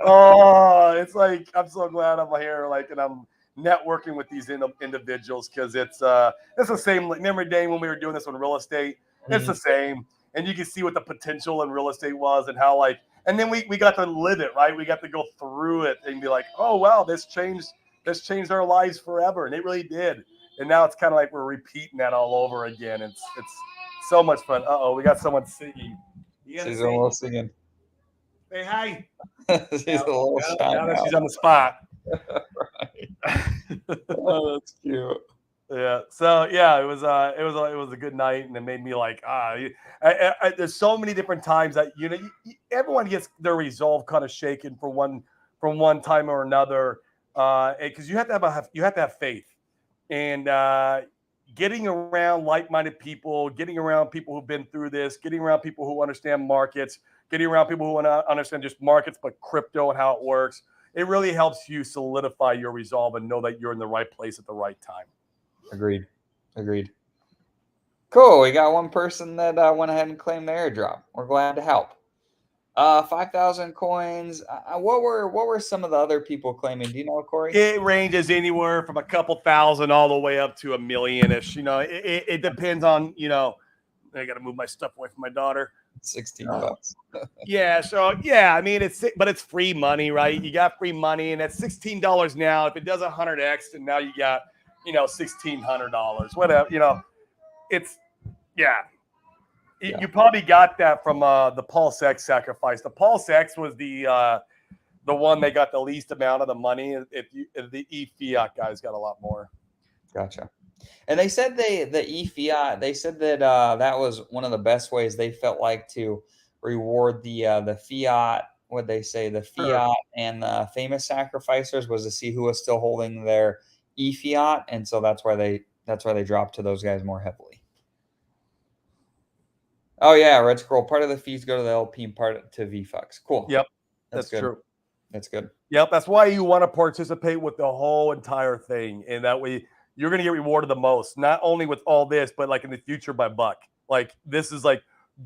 Oh, it's like I'm so glad I'm here, and I'm networking with these individuals because it's the same. Remember, Dane, when we were doing this on real estate, it's the same. And you can see what the potential in real estate was and how and then we got to live it, right? We got to go through it and be like, oh, wow, this changed our lives forever. And it really did. And now it's kind of like we're repeating that all over again. It's so much fun. Uh-oh, we got someone singing. She's a little singing. Say hi. She's a little shy now that she's on the spot. Right. Oh, that's cute. Yeah. So yeah, it was a good night, and it made me like there's so many different times that everyone gets their resolve kind of shaken from one time or another, because you have to have faith, and getting around like-minded people, getting around people who've been through this, getting around people who understand markets, getting around people who want to understand just markets but crypto and how it works. It really helps you solidify your resolve and know that you're in the right place at the right time. Agreed. Cool. We got one person that went ahead and claimed the airdrop. We're glad to help. 5,000 coins. What were some of the other people claiming? Do you know, Corey? It ranges anywhere from a couple thousand all the way up to $1 million-ish. It depends on, I got to move my stuff away from my daughter. $16. Yeah. So yeah, I mean, it's free money, right? You got free money, and that's $16 now. If it does 100x, then now you got, $1,600. Whatever, it's You probably got that from the Pulse X sacrifice. The Pulse X was the one that got the least amount of the money. If the e-fiat guys got a lot more. Gotcha. And they said the e-fiat, they said that that was one of the best ways they felt like to reward the fiat. What they say, the fiat and the famous sacrificers, was to see who was still holding their e-fiat, and so that's why they dropped to those guys more heavily. Oh yeah, Red Scroll. Part of the fees go to the LP and part to VFux. Cool. Yep, that's true. That's good. Yep, that's why you want to participate with the whole entire thing, and that way you're going to get rewarded the most. Not only with all this, but in the future by Buck. This is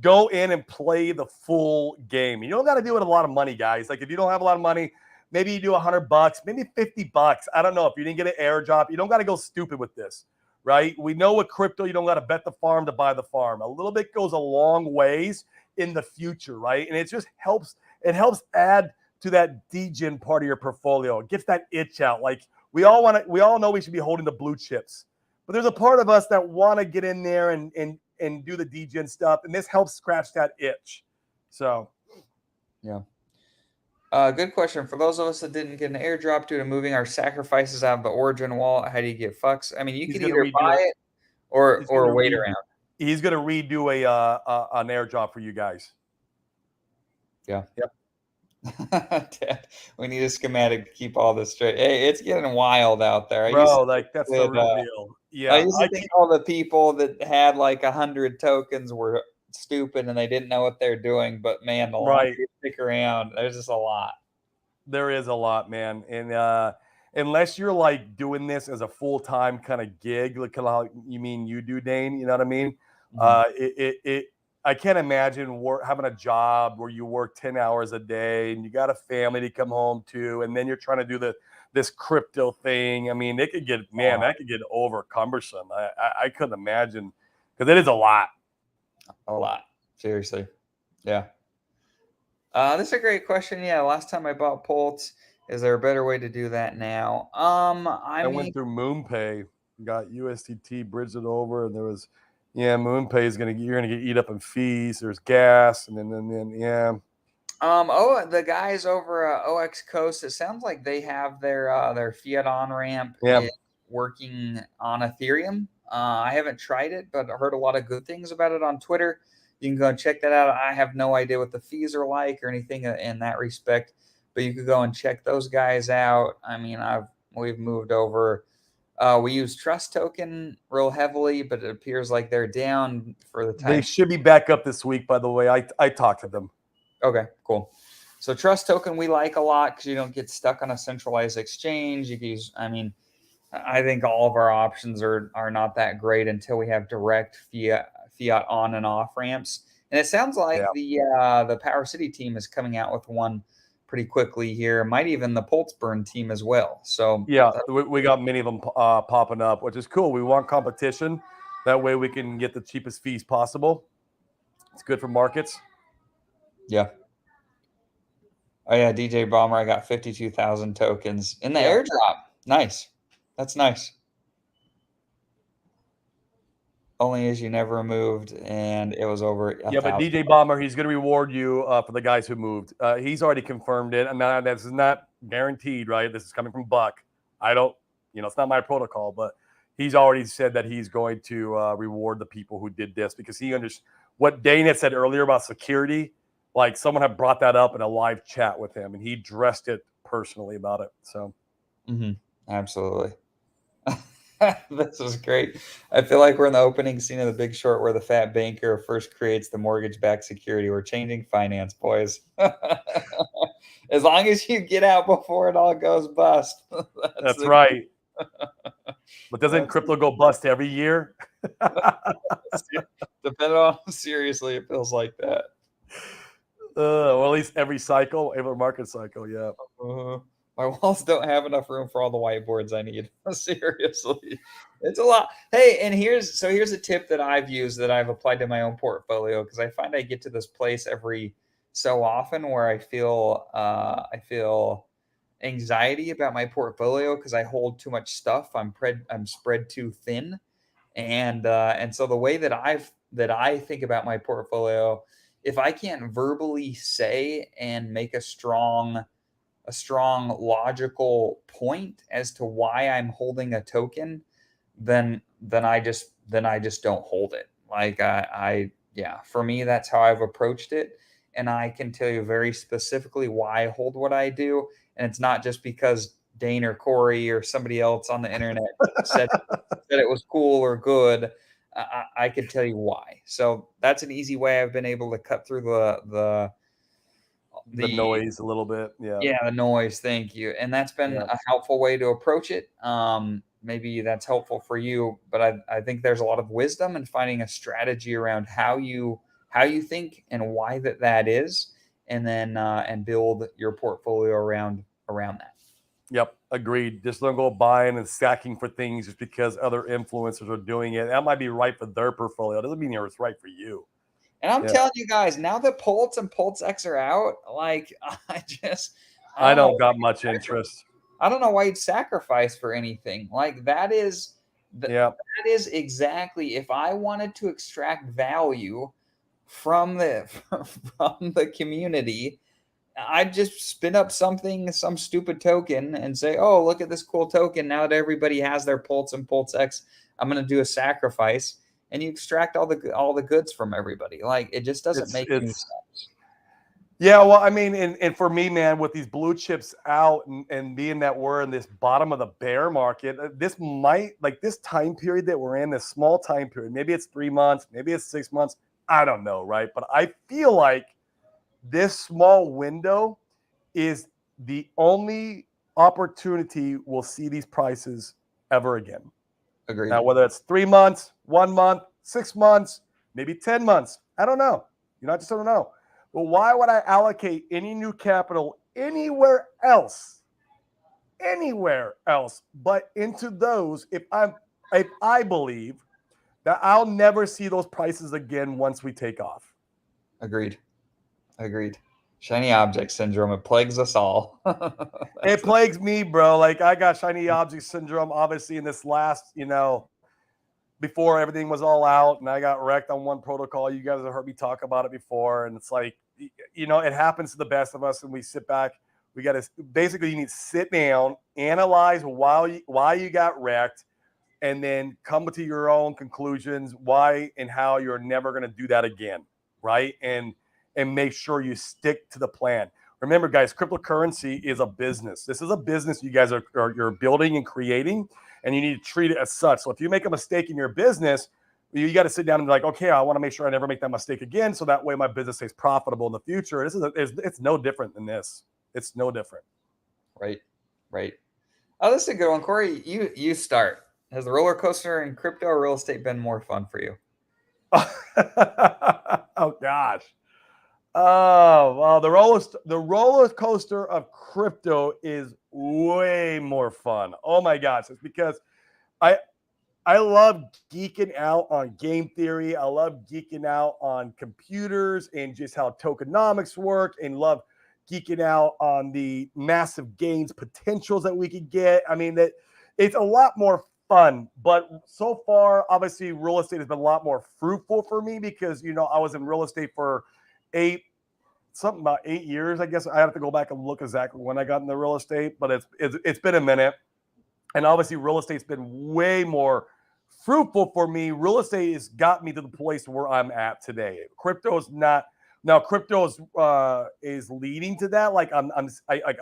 go in and play the full game. You don't got to do it with a lot of money, guys. If you don't have a lot of money, maybe you do $100, maybe $50. I don't know. If you didn't get an airdrop, you don't got to go stupid with this. Right? We know with crypto, you don't got to bet the farm to buy the farm. A little bit goes a long ways in the future, right? And it just helps. It helps add to that degen part of your portfolio. It gets that itch out. We all know we should be holding the blue chips, but there's a part of us that want to get in there and do the degen stuff, and this helps scratch that itch. So, yeah. Good question. For those of us that didn't get an airdrop due to moving our sacrifices out of the Origin wallet, how do you get Phux? I mean, you can either buy it or wait around. He's going to redo an airdrop for you guys. Yeah. Yep. Dad, we need a schematic to keep all this straight. Hey, it's getting wild out there. Bro, that's the real deal. Yeah. I used to think all the people that had 100 tokens were stupid and they didn't know what they're doing, but man, the longer you stick around, there's just a lot. There is a lot, man. And unless you're doing this as a full-time kind of gig, kind of how you do, Dane, you know what I mean? Mm-hmm. I can't imagine having a job where you work 10 hours a day and you got a family to come home to, and then you're trying to do this crypto thing. I mean, that could get over cumbersome. I couldn't imagine, because it is a lot. A lot. Seriously. Yeah. This is a great question. Yeah. Last time I bought Pulse, is there a better way to do that now? I went through MoonPay, got USDT, bridged it over, and there was Yeah, MoonPay is you're gonna get eat up in fees. There's gas, and then yeah. The guys over OX Coast, it sounds like they have their fiat on ramp Yeah. working on Ethereum. I haven't tried it, but I heard a lot of good things about it on Twitter. You can go and check that out. I have no idea what the fees are like or anything in that respect, but you could go and check those guys out. I mean, we've moved over. We use Trust Token real heavily, but it appears like they're down for the time. They should be back up this week, by the way. I talked to them. Okay, cool. So Trust Token we like a lot because you don't get stuck on a centralized exchange. You can use, I mean, I think all of our options are not that great until we have direct fiat on and off ramps. And it sounds like the Power City team is coming out with one pretty quickly here. Might even the Pulsburn team as well. So yeah, we got many of them popping up, which is cool. We want competition. That way we can get the cheapest fees possible. It's good for markets. Yeah. Oh yeah, DJ Bomber, I got 52,000 tokens in the airdrop. Nice. That's nice. Only as you never moved, and it was over. Yeah, but DJ Bomber, he's going to reward you for the guys who moved. He's already confirmed it, and this is not guaranteed, right? This is coming from Buck. I don't, it's not my protocol, but he's already said that he's going to reward the people who did this because he understands what Dane had said earlier about security. Like someone had brought that up in a live chat with him, and he addressed it personally about it. So, absolutely. This is great. I feel like we're in the opening scene of The Big Short where the fat banker first creates the mortgage-backed security. We're changing finance, boys. As long as you get out before it all goes bust. That's right. But doesn't crypto go bust every year? Depending on how seriously it feels like that. Well, at least every market cycle, yeah. My walls don't have enough room for all the whiteboards I need. Seriously, it's a lot. Hey, and here's a tip that I've used that I've applied to my own portfolio because I find I get to this place every so often where I feel anxiety about my portfolio because I hold too much stuff. I'm spread too thin, and so the way that I think about my portfolio, if I can't verbally say and make a strong logical point as to why I'm holding a token, then I just don't hold it. Like for me, that's how I've approached it. And I can tell you very specifically why I hold what I do. And it's not just because Dane or Corey or somebody else on the internet said it was cool or good. I could tell you why. So that's an easy way I've been able to cut through the noise a little bit. Yeah, the noise. Thank you. And that's been a helpful way to approach it. Maybe that's helpful for you, but I think there's a lot of wisdom in finding a strategy around how you think and why that is, and then and build your portfolio around that. Yep, agreed. Just don't go buying and stacking for things just because other influencers are doing it. That might be right for their portfolio. It doesn't mean it's right for you. And I'm telling you guys, now that Pulse and Pulse X are out, like I don't got much interest. I don't know why you'd sacrifice for anything. Like that is exactly, if I wanted to extract value from the community, I'd just spin up some stupid token and say, oh, look at this cool token. Now that everybody has their Pulse and Pulse X, I'm going to do a sacrifice. And you extract all the goods from everybody. Like it just doesn't make any sense. Yeah, well, I mean, and for me, man, with these blue chips out and being that we're in this bottom of the bear market, this time period that we're in, this small time period, maybe it's 3 months, maybe it's 6 months, I don't know, right? But I feel like this small window is the only opportunity we'll see these prices ever again. Agreed. Now, whether it's 3 months, 1 month, 6 months, maybe 10 months, I don't know. I just don't know. But why would I allocate any new capital anywhere else but into those if I believe that I'll never see those prices again once we take off? Agreed. Shiny object syndrome. It plagues us all. It plagues me, bro. Like I got shiny object syndrome, obviously, in this last, before everything was all out, and I got wrecked on one protocol. You guys have heard me talk about it before, and it's like, you know, it happens to the best of us, and we sit back. We got to basically, you need to sit down, analyze why you got wrecked, and then come to your own conclusions, why and how you're never going to do that again, right? And make sure you stick to the plan. Remember, guys, cryptocurrency is a business. This is a business you guys are you're building and creating, and you need to treat it as such. So if you make a mistake in your business, you got to sit down and be like, okay, I want to make sure I never make that mistake again, so that way my business stays profitable in the future. It's no different than this. It's no different. Right. Oh, this is a good one, Corey. You start. Has the roller coaster in crypto or real estate been more fun for you? Oh gosh. Oh, well, the roller coaster of crypto is way more fun. Oh my gosh, it's because I love geeking out on game theory. I love geeking out on computers and just how tokenomics work, and love geeking out on the massive gains potentials that we could get. I mean, that it's a lot more fun. But so far, obviously, real estate has been a lot more fruitful for me because, you know, I was in real estate for about 8 years. I guess I have to go back and look exactly when I got into real estate, but it's been a minute. And obviously, real estate's been way more fruitful for me. Real estate has got me to the place where I'm at today. Crypto is not. Now, crypto is leading to that. Like I'm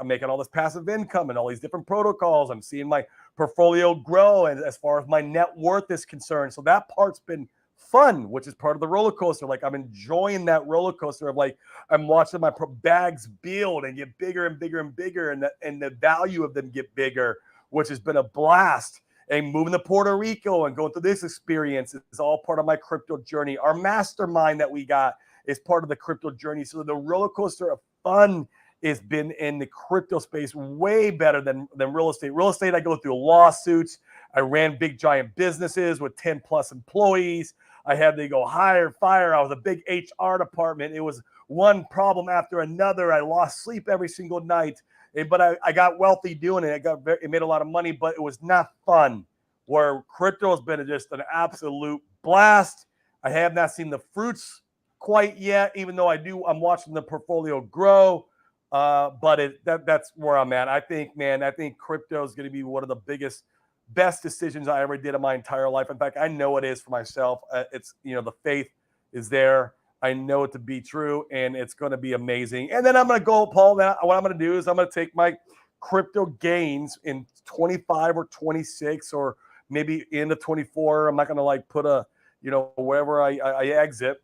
making all this passive income and all these different protocols. I'm seeing my portfolio grow, and as far as my net worth is concerned, so that part's been fun, which is part of the roller coaster. Like I'm enjoying that roller coaster of like I'm watching my bags build and get bigger and bigger and bigger, and the value of them get bigger, which has been a blast. And moving to Puerto Rico and going through this experience is all part of my crypto journey. Our mastermind that we got is part of the crypto journey. So the roller coaster of fun has been in the crypto space way better than real estate. Real estate, I go through lawsuits. I ran big giant businesses with 10 plus employees. I had to go hire, fire. I was a big HR department. It was one problem after another. I lost sleep every single night. But I got wealthy doing it. It made a lot of money, but it was not fun. Where crypto has been just an absolute blast. I have not seen the fruits quite yet, even though I'm watching the portfolio grow. But that's where I'm at. I think crypto is going to be one of the best decisions I ever did in my entire life. In fact, I know it is for myself. It's, you know, the faith is there. I know it to be true, and it's going to be amazing. And then I'm going to go, Paul, what I'm going to do is I'm going to take my crypto gains in 25 or 26 or maybe into 24. I'm not going to like put wherever I exit.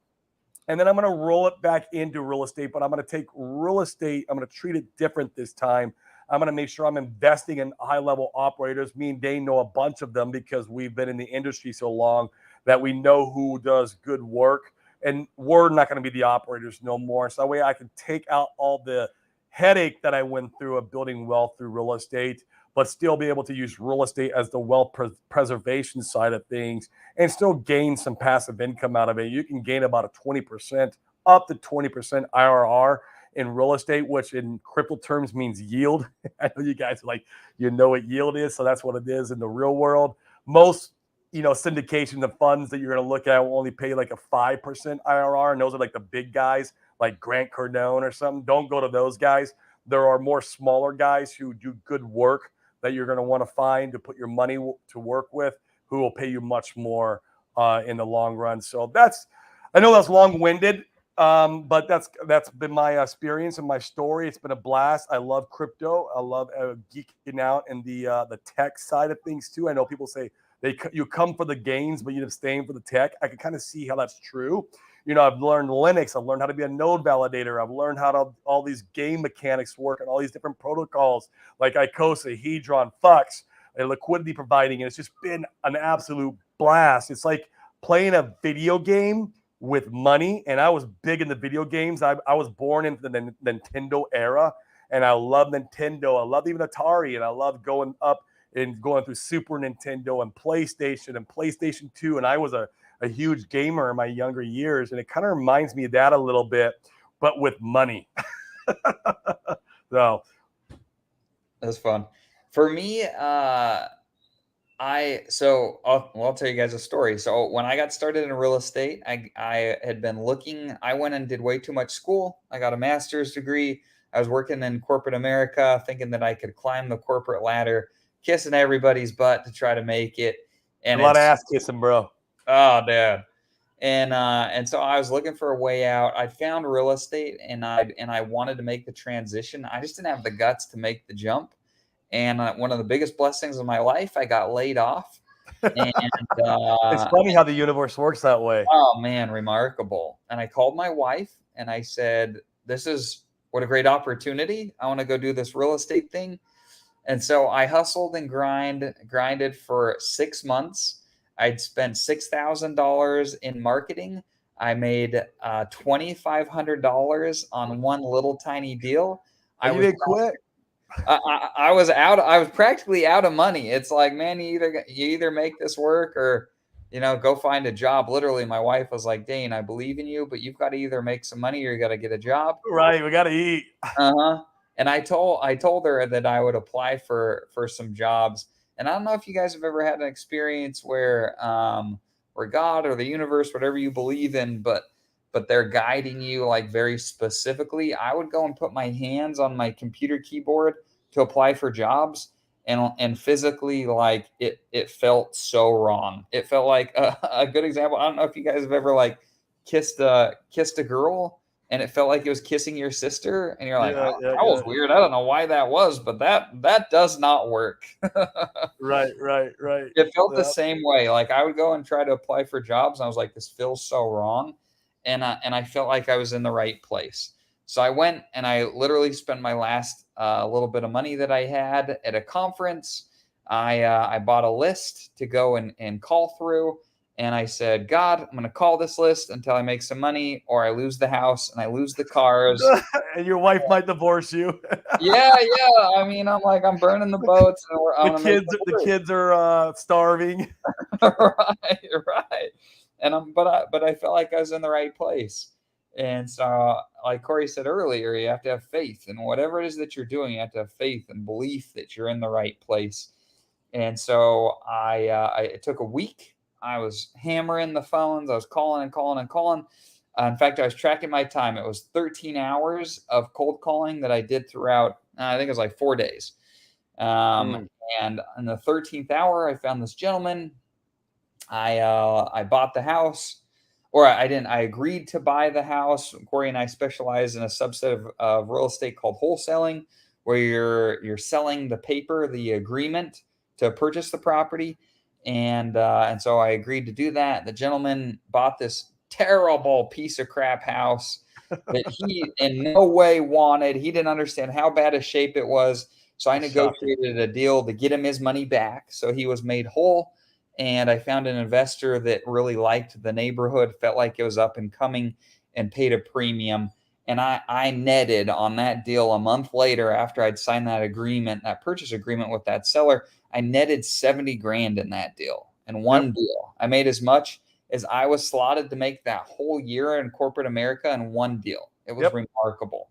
And then I'm going to roll it back into real estate, but I'm going to take real estate. I'm going to treat it different this time. I'm going to make sure I'm investing in high-level operators. Me and Dane know a bunch of them because we've been in the industry so long that we know who does good work. And we're not going to be the operators no more. So that way I can take out all the headache that I went through of building wealth through real estate, but still be able to use real estate as the wealth preservation side of things and still gain some passive income out of it. You can gain about a 20%, up to 20% IRR in real estate, which in crypto terms means yield. I know you guys like, you know what yield is. So that's what it is in the real world. Most syndication of funds that you're going to look at will only pay like a 5% IRR. And those are like the big guys like Grant Cardone or something. Don't go to those guys. There are more smaller guys who do good work that you're going to want to find to put your money to work with, who will pay you much more in the long run. So I know that's long-winded, but that's been my experience and my story. It's been a blast. I love crypto. I love geeking out in the tech side of things too. I know people say you come for the gains, but you end up staying for the tech. I can kind of see how that's true. You know, I've learned Linux. I've learned how to be a node validator. I've learned how all these game mechanics work and all these different protocols like Icosa, Hedron, Phux, and liquidity providing. And it's just been an absolute blast. It's like playing a video game with money. And I was big in the video games. I was born into the Nintendo era, and I love Nintendo. I love even Atari, and I love going up and going through Super Nintendo and PlayStation 2. And I was a huge gamer in my younger years. And it kind of reminds me of that a little bit, but with money. So that's fun. For me, I'll tell you guys a story. So when I got started in real estate, I had been looking. I went and did way too much school. I got a master's degree. I was working in corporate America, thinking that I could climb the corporate ladder, kissing everybody's butt to try to make it. A And lot of it's ass kissing, bro. oh, dad. And so I was looking for a way out. I found real estate, and I wanted to make the transition. I just didn't have the guts to make the jump. And one of the biggest blessings of my life, I got laid off. And It's funny how the universe works that way. oh man, remarkable. And I called my wife and I said, "This is what a great opportunity. I want to go do this real estate thing." And so I hustled and grinded for 6 months. I'd spent $6,000 in marketing. I made $2,500 on one little tiny deal. I And you was didn't quit. I was out. I was practically out of money. It's like, man, you either make this work or, go find a job. Literally, my wife was like, Dane, I believe in you, but you've got to either make some money or you got to get a job. Right, we gotta eat. Uh-huh. And I told her that I would apply for some jobs. And I don't know if you guys have ever had an experience where God or the universe, whatever you believe in, but they're guiding you like very specifically. I would go and put my hands on my computer keyboard to apply for jobs, and physically, like it felt so wrong. It felt like a good example. I don't know if you guys have ever like kissed a girl and it felt like it was kissing your sister, and you're like, Yeah, oh, yeah, that was yeah. weird. I don't know why that was, but that does not work. Right. It felt the Yep. same way. Like I would go and try to apply for jobs, and I was like, this feels so wrong, and I felt like I was in the right place. So I went and I literally spent my last little bit of money that I had at a conference. I bought a list to go and call through, and I said, God, I'm going to call this list until I make some money, or I lose the house and I lose the cars. And your wife might divorce you. Yeah, yeah. I mean, I'm like, I'm burning the boats, and I'm The gonna make kids, it the work. kids are starving. Right, right. But I felt like I was in the right place. And so, like Corey said earlier, you have to have faith, and whatever it is that you're doing, you have to have faith and belief that you're in the right place. And so it took a week. I was hammering the phones. I was calling and calling and calling. In fact, I was tracking my time. It was 13 hours of cold calling that I did throughout. I think it was like 4 days. Um, Mm. and in the 13th hour, I found this gentleman. I bought the house, or I didn't. I agreed to buy the house. Corey and I specialize in a subset of real estate called wholesaling, where you're selling the paper, the agreement to purchase the property, and so I agreed to do that. The gentleman bought this terrible piece of crap house that he in no way wanted. He didn't understand how bad a shape it was. So I That's shocking. negotiated a deal to get him his money back. So he was made whole. And I found an investor that really liked the neighborhood, felt like it was up and coming, and paid a premium. And I netted on that deal a month later after I'd signed that agreement, that purchase agreement with that seller. I netted 70 grand in that deal, in one Yep. deal. I made as much as I was slotted to make that whole year in corporate America in one deal. It was Yep. remarkable.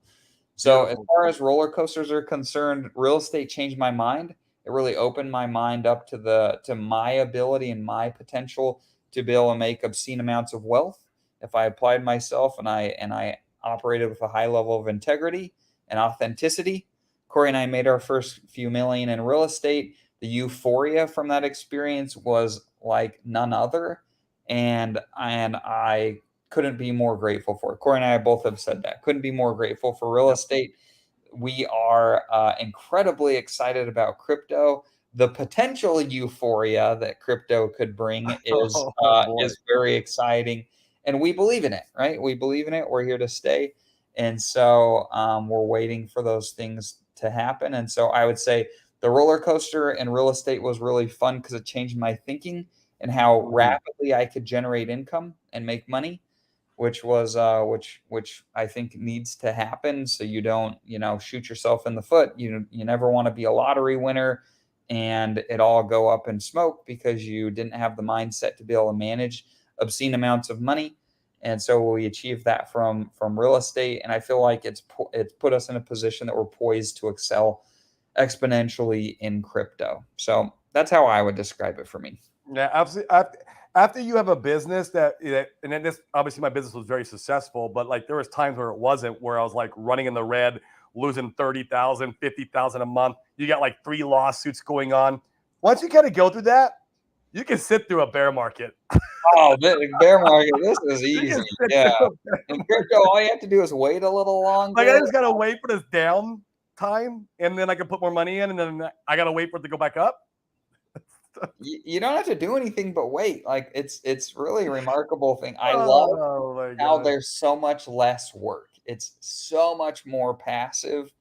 So as Beautiful. far as roller coasters are concerned, real estate changed my mind. It really opened my mind up to my ability and my potential to be able to make obscene amounts of wealth if I applied myself and I operated with a high level of integrity and authenticity. Corey and I made our first few million in real estate. The euphoria from that experience was like none other, and I couldn't be more grateful for it. Corey and I both have said that. Couldn't be more grateful for real Yep. estate. We are incredibly excited about crypto. The potential euphoria that crypto could bring Oh boy. is very exciting, and we believe in it. Right? We believe in it. We're here to stay, and so we're waiting for those things to happen. And so I would say the roller coaster in real estate was really fun because it changed my thinking and how Mm. rapidly I could generate income and make money, which I think needs to happen so you don't, shoot yourself in the foot. You never want to be a lottery winner and it all go up in smoke because you didn't have the mindset to be able to manage obscene amounts of money. And so we achieved that from real estate, and I feel like it's put us in a position that we're poised to excel exponentially in crypto. So that's how I would describe it for me. Yeah, absolutely. After you have a business and then this obviously my business was very successful, but like there was times where it wasn't, where I was like running in the red, losing 30,000, 50,000 a month. You got like 3 lawsuits going on. Once you kind of go through that, you can sit through a bear market. Oh, bear market, this is You can easy. sit Yeah. through a bear In market. crypto, all you have to do is wait a little Like I longer. just gotta wait for this down time, and then I can put more money in, and then I gotta wait for it to go back up. You don't have to do anything but wait. Like it's really a remarkable thing. I love Oh my how god. there's so much less work. It's so much more passive.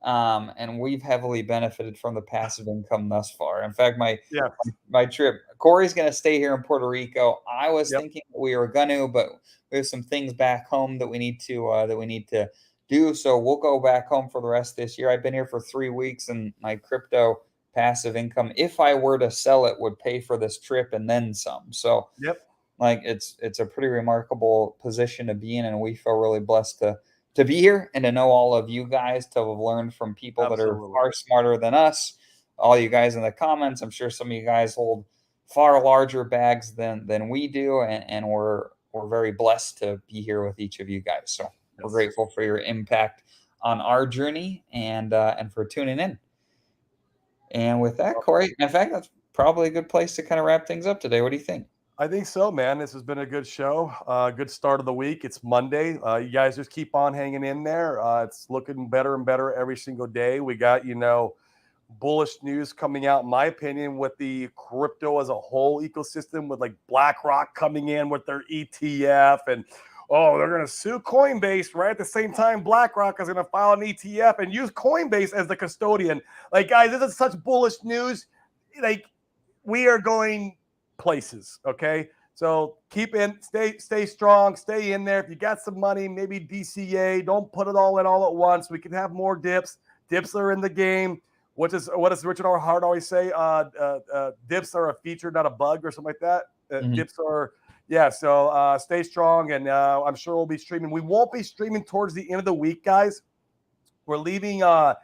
And we've heavily benefited from the passive income thus far. In fact, Yeah. my trip, Corey's going to stay here in Puerto Rico. I was Yep. thinking we were going to, but there's some things back home that we need to do. So we'll go back home for the rest of this year. I've been here for 3 weeks, and my crypto passive income, if I were to sell it, would pay for this trip and then some. So Yep. like it's a pretty remarkable position to be in, and we feel really blessed to be here and to know all of you guys, to have learned from people that are Absolutely. far smarter than us. All you guys in the comments, I'm sure some of you guys hold far larger bags than we do, and we're very blessed to be here with each of you guys. So we're Yes. grateful for your impact on our journey, and for tuning in. And with that, Corey, in fact, that's probably a good place to kind of wrap things up today. What do you think? I think so, man. This has been a good show. Good start of the week. It's Monday. You guys just keep on hanging in there. It's looking better and better every single day. We got, bullish news coming out, in my opinion, with the crypto as a whole ecosystem, with like BlackRock coming in with their ETF, and they're going to sue Coinbase right at the same time BlackRock is going to file an ETF and use Coinbase as the custodian. Like, guys, this is such bullish news. Like, we are going places, okay? So keep in, stay strong, stay in there. If you got some money, maybe DCA, don't put it all in all at once. We can have more dips. Dips are in the game. What does Richard R. Hart always say? Dips are a feature, not a bug, or something like that. Dips are, yeah. So stay strong, and I'm sure we'll be streaming. We won't be streaming towards the end of the week, guys. We're leaving. I'm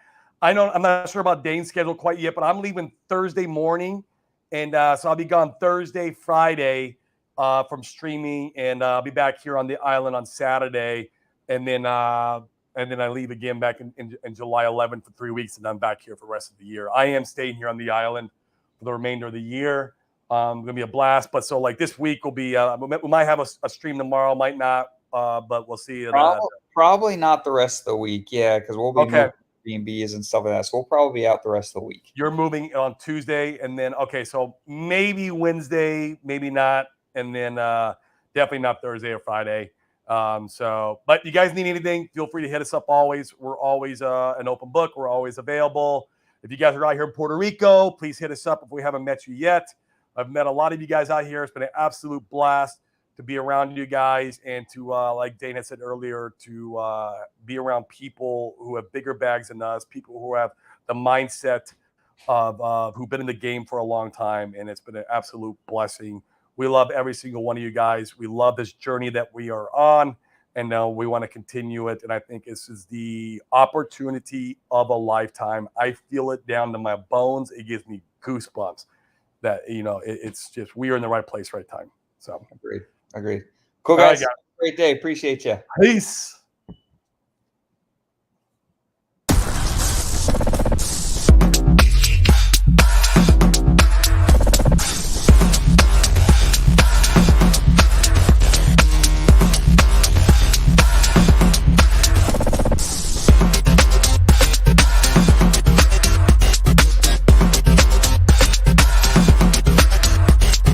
not sure about Dane's schedule quite yet, but I'm leaving Thursday morning, and so I'll be gone Thursday, Friday from streaming, and I'll be back here on the island on Saturday, and then I leave again back in July 11th for 3 weeks, and I'm back here for the rest of the year. I am staying here on the island for the remainder of the year. Going to be a blast. But so like this week will be, we might have a stream tomorrow, might not, but we'll see. Probably not the rest of the week. Yeah, because we'll be moving B&Bs and stuff like that. So we'll probably be out the rest of the week. You're moving on Tuesday, and then, so maybe Wednesday, maybe not. And then definitely not Thursday or Friday. But you guys need anything, feel free to hit us up always. We're always an open book. We're always available. If you guys are out here in Puerto Rico, please hit us up if we haven't met you yet. I've met a lot of you guys out here. It's been an absolute blast to be around you guys, and to, like Dana said earlier, to be around people who have bigger bags than us, people who have the mindset of who've been in the game for a long time. And it's been an absolute blessing. We love every single one of you guys. We love this journey that we are on, and we want to continue it. And I think this is the opportunity of a lifetime. I feel it down to my bones. It gives me goosebumps that, it's just, we are in the right place, right time. So Agreed. Cool, guys. All right, Great day. Appreciate you. Peace.